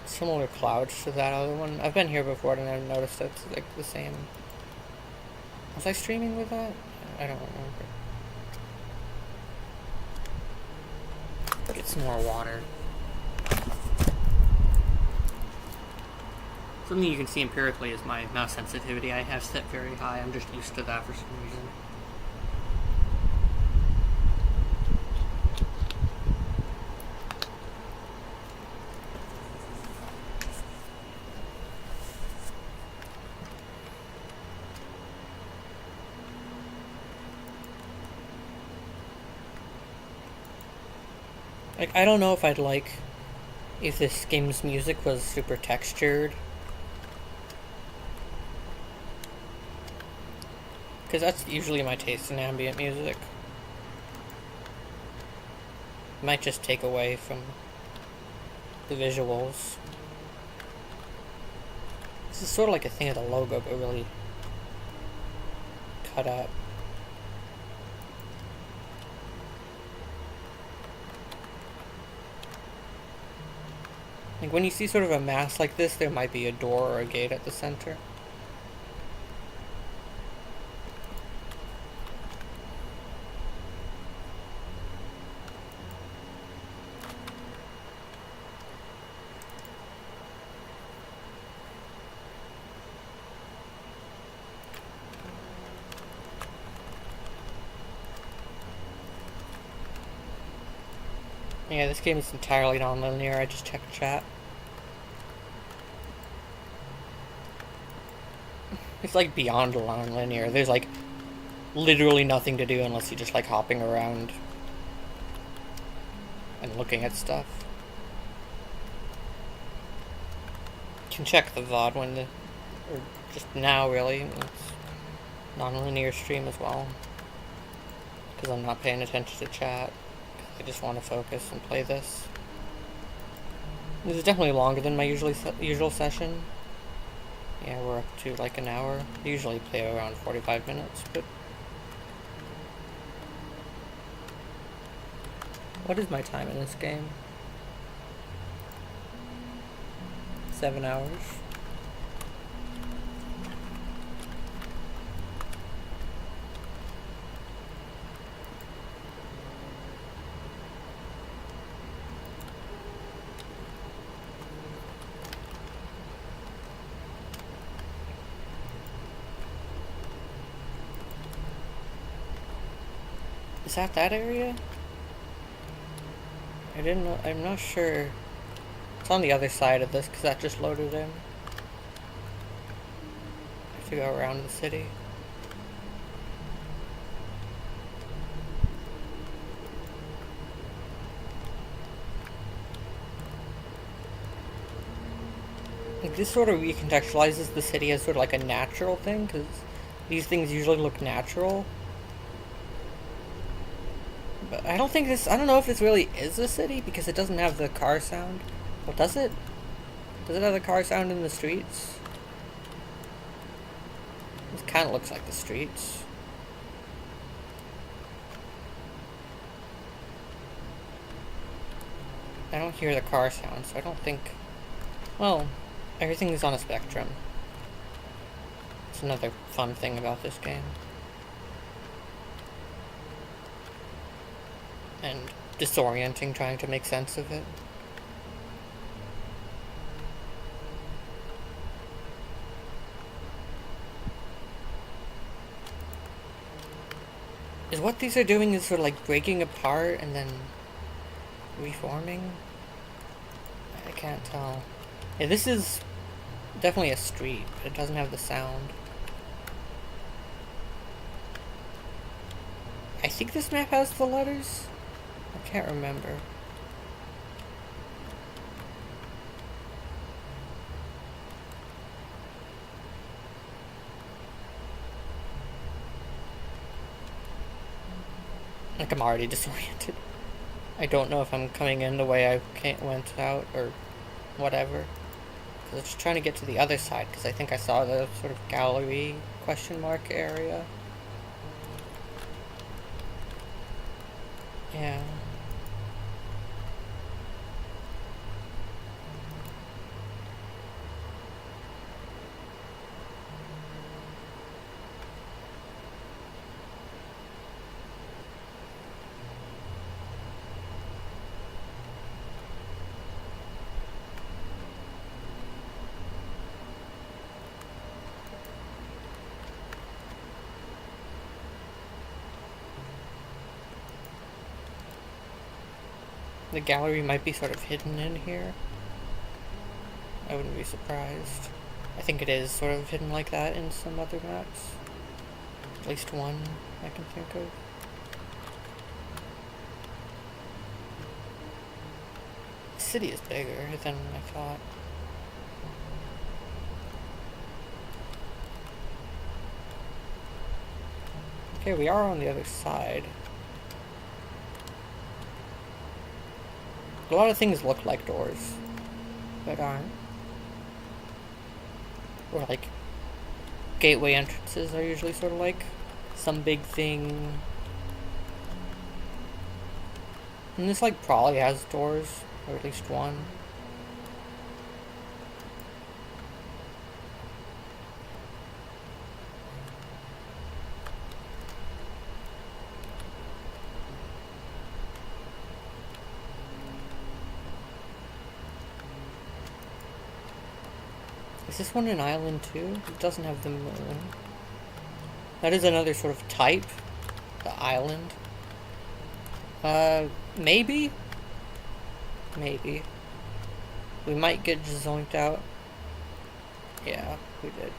Similar clouds to that other one. I've been here before and I've noticed it's like the same. Was I streaming with that? I don't remember. Get some more water. Something you can see empirically is my mouse sensitivity. I have set very high. I'm just used to that for some reason. Like, I don't know if I'd like if this game's music was super textured. Because that's usually my taste in ambient music. Might just take away from the visuals. This is sort of like a thing of the logo, but really cut up. Like when you see sort of a mass like this, there might be a door or a gate at the center. Yeah, this game is entirely non-linear. I just checked chat. It's like beyond non-linear. There's like literally nothing to do unless you're just like hopping around and looking at stuff. You can check the VOD when or just now really. It's non-linear stream as well. Because I'm not paying attention to chat. I just want to focus and play this. This is definitely longer than my usual session. Yeah, we're up to like an hour. I usually play around 45 minutes, but... What is my time in this game? 7 hours. Is that area? I didn't know. I'm not sure. It's on the other side of this because that just loaded in. I have to go around the city. Like, this sort of recontextualizes the city as sort of like a natural thing because these things usually look natural. But I don't know if this really is a city because it doesn't have the car sound. Well, does it? Does it have the car sound in the streets? It kind of looks like the streets. I don't hear the car sound, so I don't think... Well, everything is on a spectrum. It's another fun thing about this game. And disorienting trying to make sense of it. Is what these are doing is sort of like breaking apart and then reforming? I can't tell. Yeah, this is definitely a street, but it doesn't have the sound. think this map has the letters. I can't remember. Like, I'm already disoriented. I don't know if I'm coming in the way I went out or whatever. Because I'm just trying to get to the other side, because I think I saw the sort of gallery question mark area. Yeah. The gallery might be sort of hidden in here. I wouldn't be surprised. I think it is sort of hidden like that in some other maps. At least one I can think of. The city is bigger than I thought. Okay, we are on the other side. A lot of things look like doors, but aren't. Or like, gateway entrances are usually sort of like some big thing. And this like probably has doors, or at least one. Is this one an island too? It doesn't have the moon. That is another sort of type. The island. Maybe? Maybe. We might get zoinked out. Yeah, we did.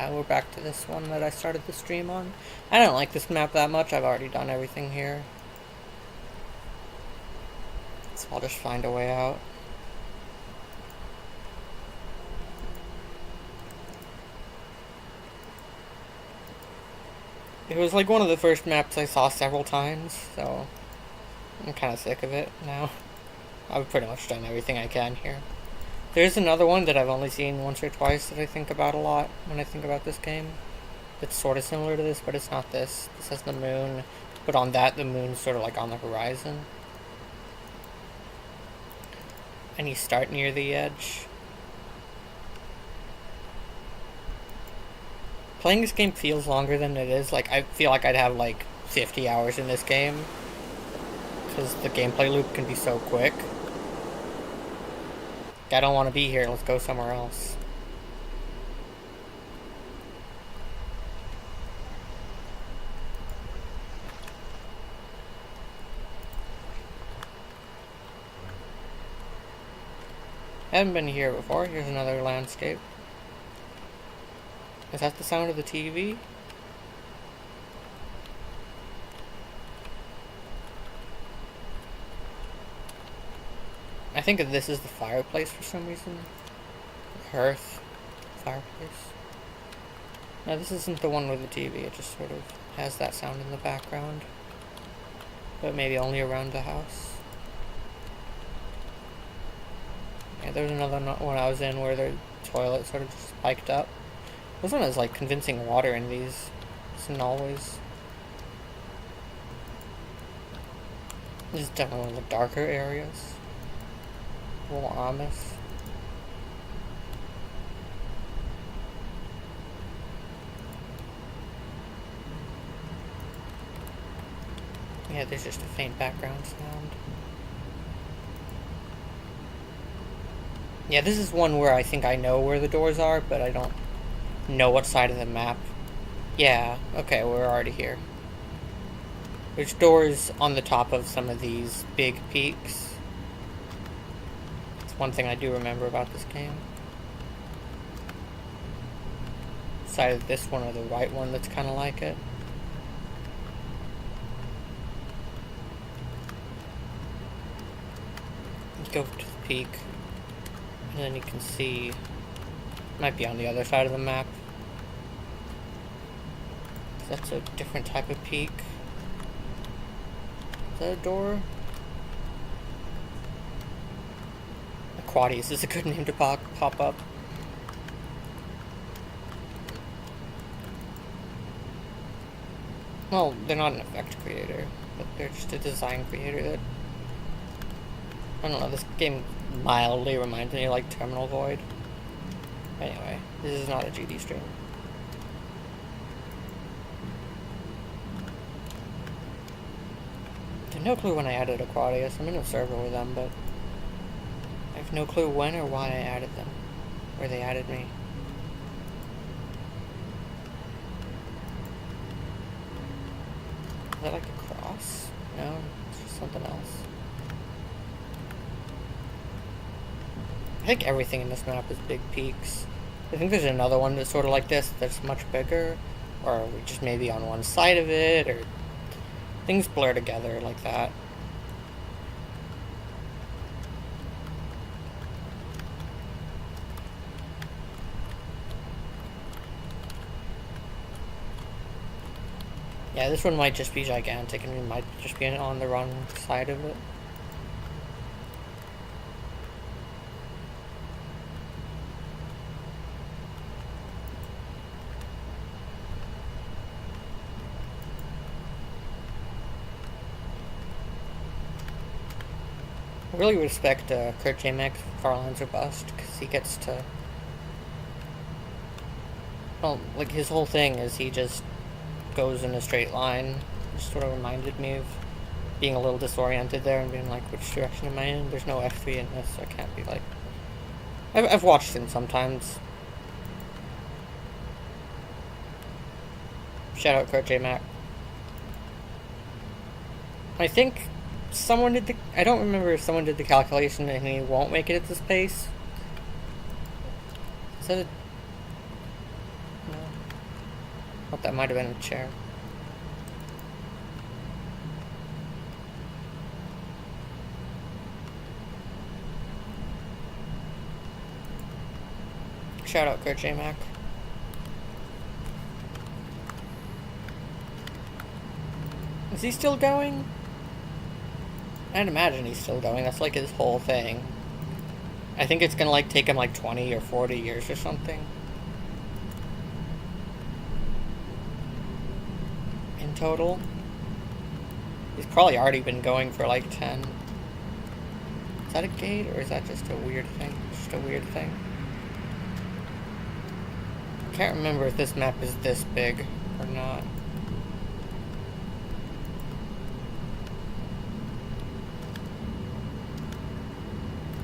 We're back to this one that I started the stream on. I don't like this map that much. I've already done everything here. So I'll just find a way out. It was like one of the first maps I saw several times, so I'm kind of sick of it now. I've pretty much done everything I can here. There's another one that I've only seen once or twice that I think about a lot when I think about this game. It's sort of similar to this, but it's not this. This has the moon, but on that, the moon's sort of like on the horizon. And you start near the edge. Playing this game feels longer than it is. Like, I feel like I'd have like 50 hours in this game, because the gameplay loop can be so quick. I don't want to be here, let's go somewhere else. I haven't been here before. Here's another landscape. Is that the sound of the TV? I think that this is the fireplace for some reason. Hearth. Fireplace. No, this isn't the one with the TV. It just sort of has that sound in the background. But maybe only around the house. Yeah, there's another one I was in where the toilet sort of just spiked up. This one has like convincing water in these. It's not always. This is definitely one of the darker areas. A little ominous. Yeah, there's just a faint background sound. Yeah, this is one where I think I know where the doors are, but I don't know what side of the map. Yeah, okay, we're already here. There's doors on the top of some of these big peaks. It's one thing I do remember about this game. Side of this one or the right one that's kind of like it. Go to the peak, and then you can see, might be on the other side of the map. That's a different type of peak. Is that a door? Aquatius is a good name to pop up. Well, they're not an effect creator, but they're just a design creator that, I don't know, this game mildly reminds me of like Terminal Void. Anyway, this is not a GD stream. I have no clue when I added Aquatius. I'm in a server with them, but I have no clue when or why I added them. Or they added me. Is that like a cross? No, it's just something else. I think everything in this map is big peaks. I think there's another one that's sort of like this that's much bigger, or we just maybe on one side of it, or things blur together like that. Yeah, this one might just be gigantic and we might just be on the wrong side of it. I really respect Kurt Jamek for Farlands Bust, because he gets to... Well, like, his whole thing is he just goes in a straight line. It just sort of reminded me of being a little disoriented there and being like, which direction am I in? There's no F3 in this, so I can't be like... I've watched him sometimes. Shout out Kurt Jamek. I think someone did the... I don't remember if someone did the calculation and he won't make it at this pace. Is that a... No. I thought that might have been a chair. Shout out Kurt Jamek. Is he still going? I'd imagine he's still going. That's like his whole thing. I think it's gonna like take him like 20 or 40 years or something. In total. He's probably already been going for like 10. Is that a gate or is that just a weird thing? Just a weird thing. I can't remember if this map is this big or not.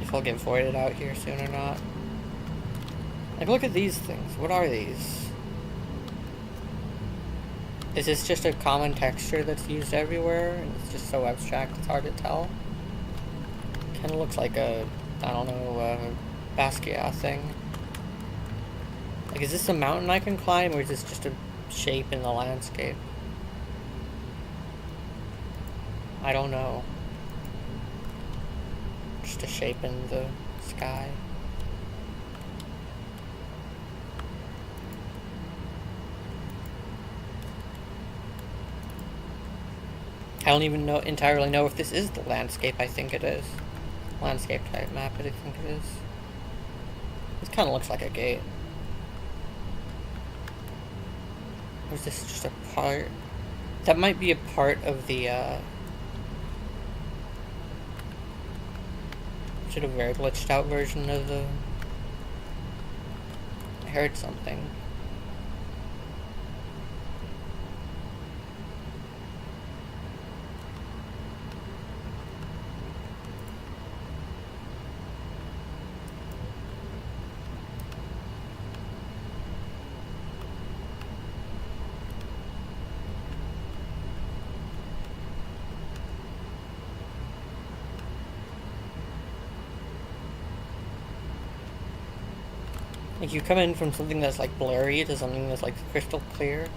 If I'll get voided out here soon or not. Like, look at these things. What are these? Is this just a common texture that's used everywhere and it's just so abstract it's hard to tell? Kinda looks like a, I don't know, a Basquiat thing. Like, is this a mountain I can climb, or is this just a shape in the landscape? I don't know. Just a shape in the sky. I don't even entirely know if this is the landscape. I think it is. Landscape type map, I think it is. This kind of looks like a gate. Or is this just a part? That might be a part of the, should a very glitched out version of the... I heard something. Like, you come in from something that's, like, blurry to something that's, like, crystal clear.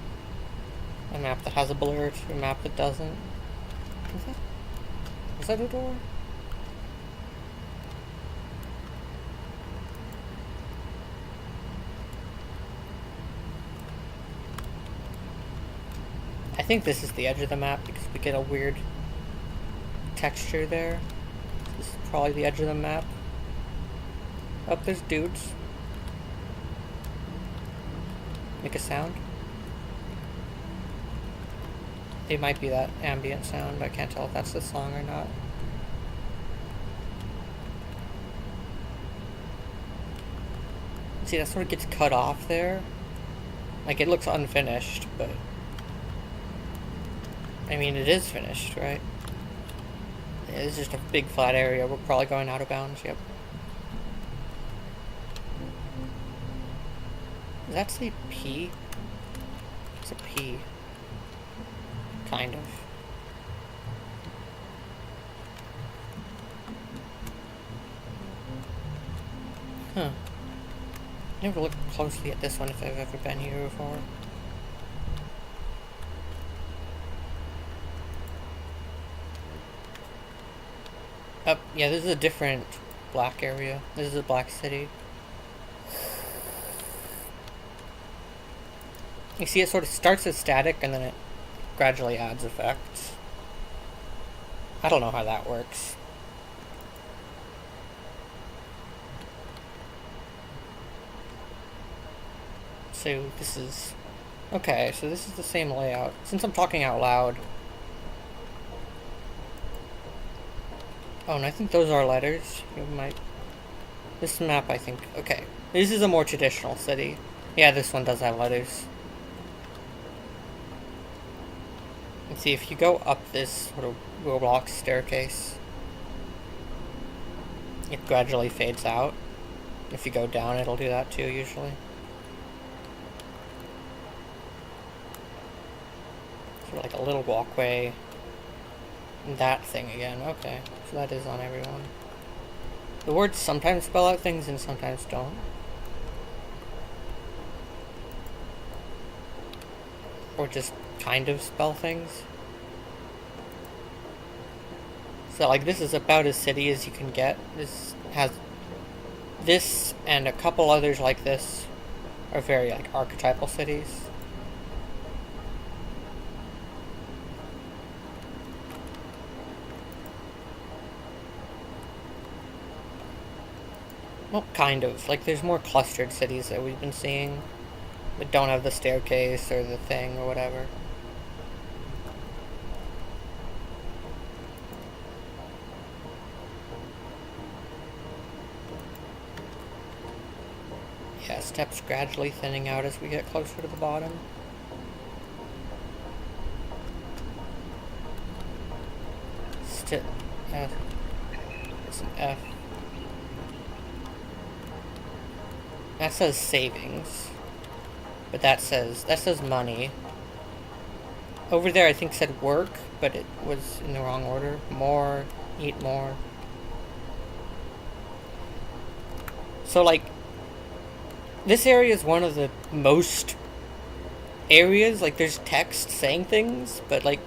A map that has a blur to a map that doesn't. Is that a door? I think this is the edge of the map because we get a weird texture there. This is probably the edge of the map. Oh, there's dudes. Make a sound. It might be that ambient sound. I can't tell if that's the song or not. See, that sort of gets cut off there. Like, it looks unfinished, but... I mean, it is finished, right? It's just a big flat area. We're probably going out of bounds, yep. Does that say P? It's a P. Kind of. Huh. Never looked closely at this one if I've ever been here before. Oh, yeah, this is a different black area. This is a black city. You see, it sort of starts as static and then it gradually adds effects. I don't know how that works. So this is... Okay, so this is the same layout. Since I'm talking out loud... Oh, and I think those are letters. You might... This map, I think... Okay. This is a more traditional city. Yeah, this one does have letters. And see, if you go up this sort of Roblox staircase, it gradually fades out. If you go down, it'll do that too, usually. Sort of like a little walkway. And that thing again, okay. So that is on everyone. The words sometimes spell out things and sometimes don't. Or just kind of spell things. So like this is about as city as you can get. This has this and a couple others like this are very like archetypal cities. Well, kind of. Like there's more clustered cities that we've been seeing that don't have the staircase or the thing or whatever. Yeah, steps gradually thinning out as we get closer to the bottom. F. It's an F. That says savings. But that says money. Over there I think said work, but it was in the wrong order. More, eat more. So like, this area is one of the most areas, like there's text saying things, but like,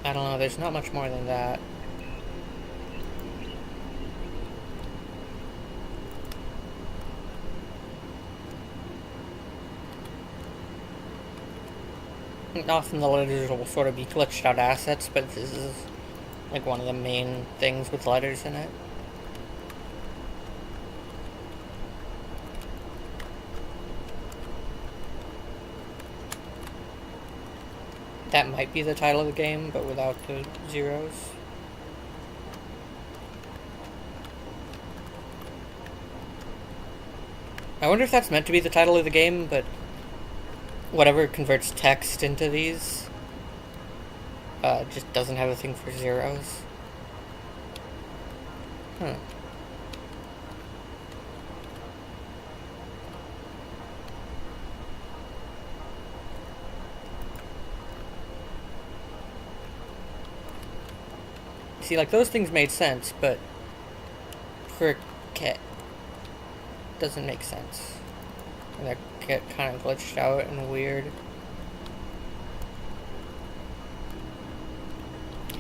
I don't know, there's not much more than that. Often the letters will sort of be glitched out assets, but this is like one of the main things with letters in it. That might be the title of the game, but without the zeros. I wonder if that's meant to be the title of the game, but whatever converts text into these just doesn't have a thing for zeros. Huh. See, like, those things made sense, but cricket. doesn't make sense. And they get kind of glitched out and weird.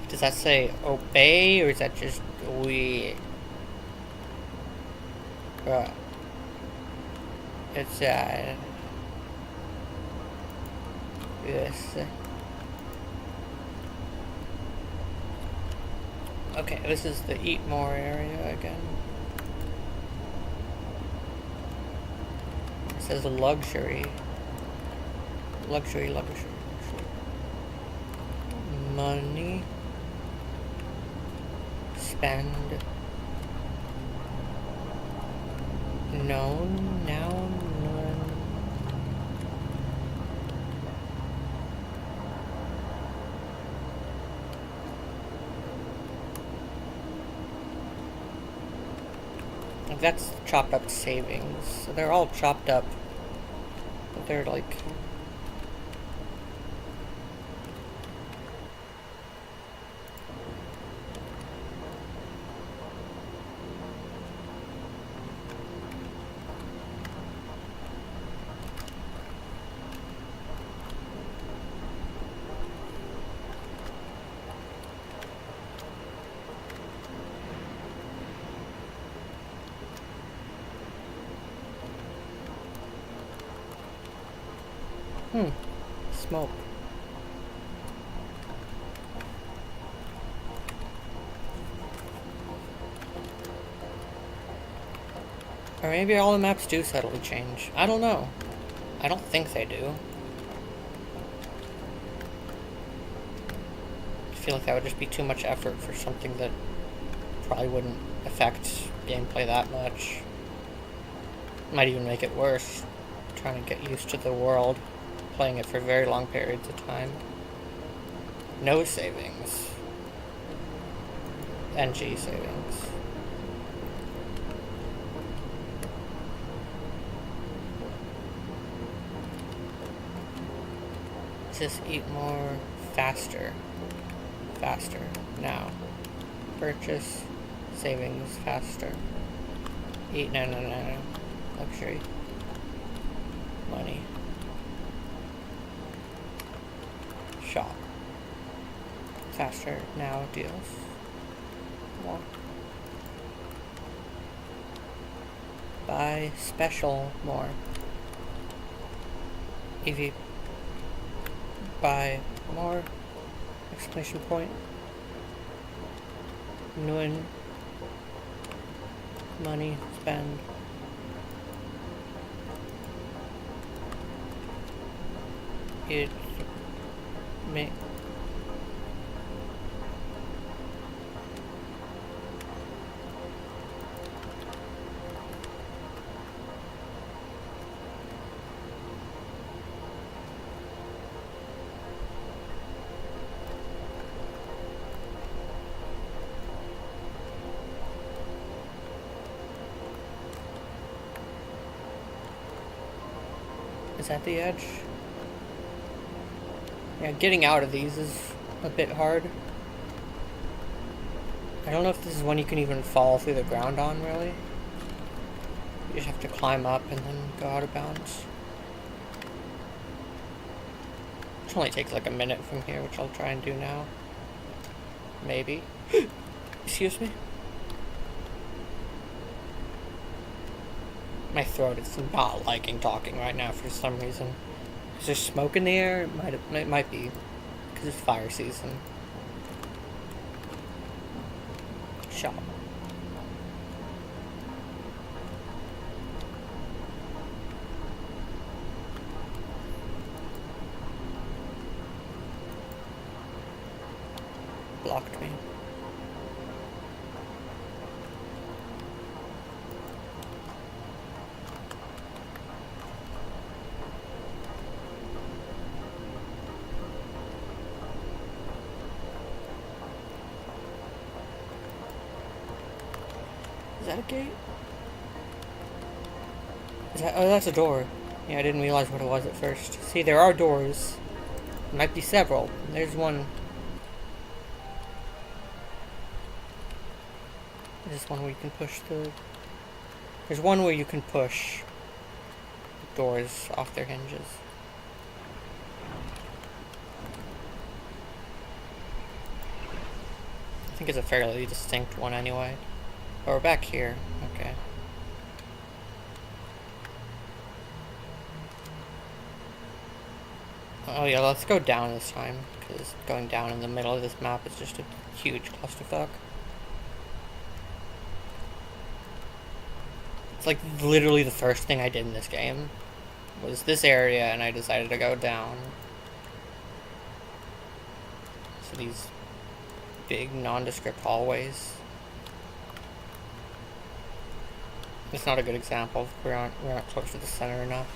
Does that say obey, or is that just weird? It's this. Okay, this is the eat more area again. It says luxury. Luxury. Money. Spend. Known, noun, none. That's chopped up savings. So they're all chopped up. But they're like... Smoke. Or maybe all the maps do subtly change. I don't know. I don't think they do. I feel like that would just be too much effort for something that probably wouldn't affect gameplay that much. Might even make it worse. Trying to get used to the world. Playing it for very long periods of time. No savings. NG savings. Just eat more faster. Faster. Now. Purchase. Savings. Faster. Eat. No. Luxury. Money. Shop. Faster. Now. Deals. More. Buy. Special. More. EV. Buy. More. Exclamation point. Nuin. Money. Spend. It may. Is that the edge? Yeah, getting out of these is a bit hard. I don't know if this is one you can even fall through the ground on, really. You just have to climb up and then go out of bounds. It only takes like a minute from here, which I'll try and do now. Maybe. Excuse me? My throat is not liking talking right now for some reason. Is there smoke in the air? It might be. Because it's fire season. Shop. Blocked me. Is that a gate? Is that, oh, that's a door. Yeah, I didn't realize what it was at first. See, there are doors. There might be several. There's one. There's one where you can push the There's one where you can push doors off their hinges. I think it's a fairly distinct one anyway. Oh, we're back here. Okay. Oh yeah, let's go down this time, because going down in the middle of this map is just a huge clusterfuck. It's like literally the first thing I did in this game was this area, and I decided to go down. So these big nondescript hallways. It's not a good example. We're not close to the center enough.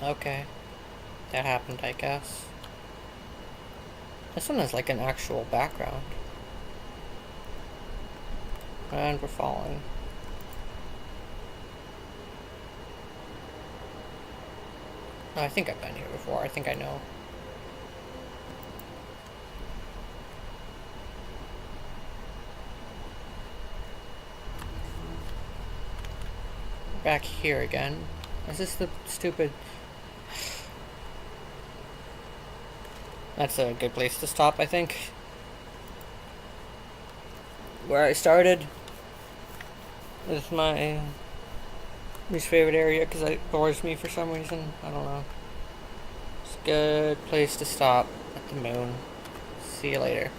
Okay. That happened, I guess. This one has like an actual background. And we're falling. Oh, I think I've been here before. I think I know. Back here again. Is this the stupid... That's a good place to stop, I think. Where I started is my least favorite area because it bores me for some reason. I don't know. It's a good place to stop at the moon. See you later.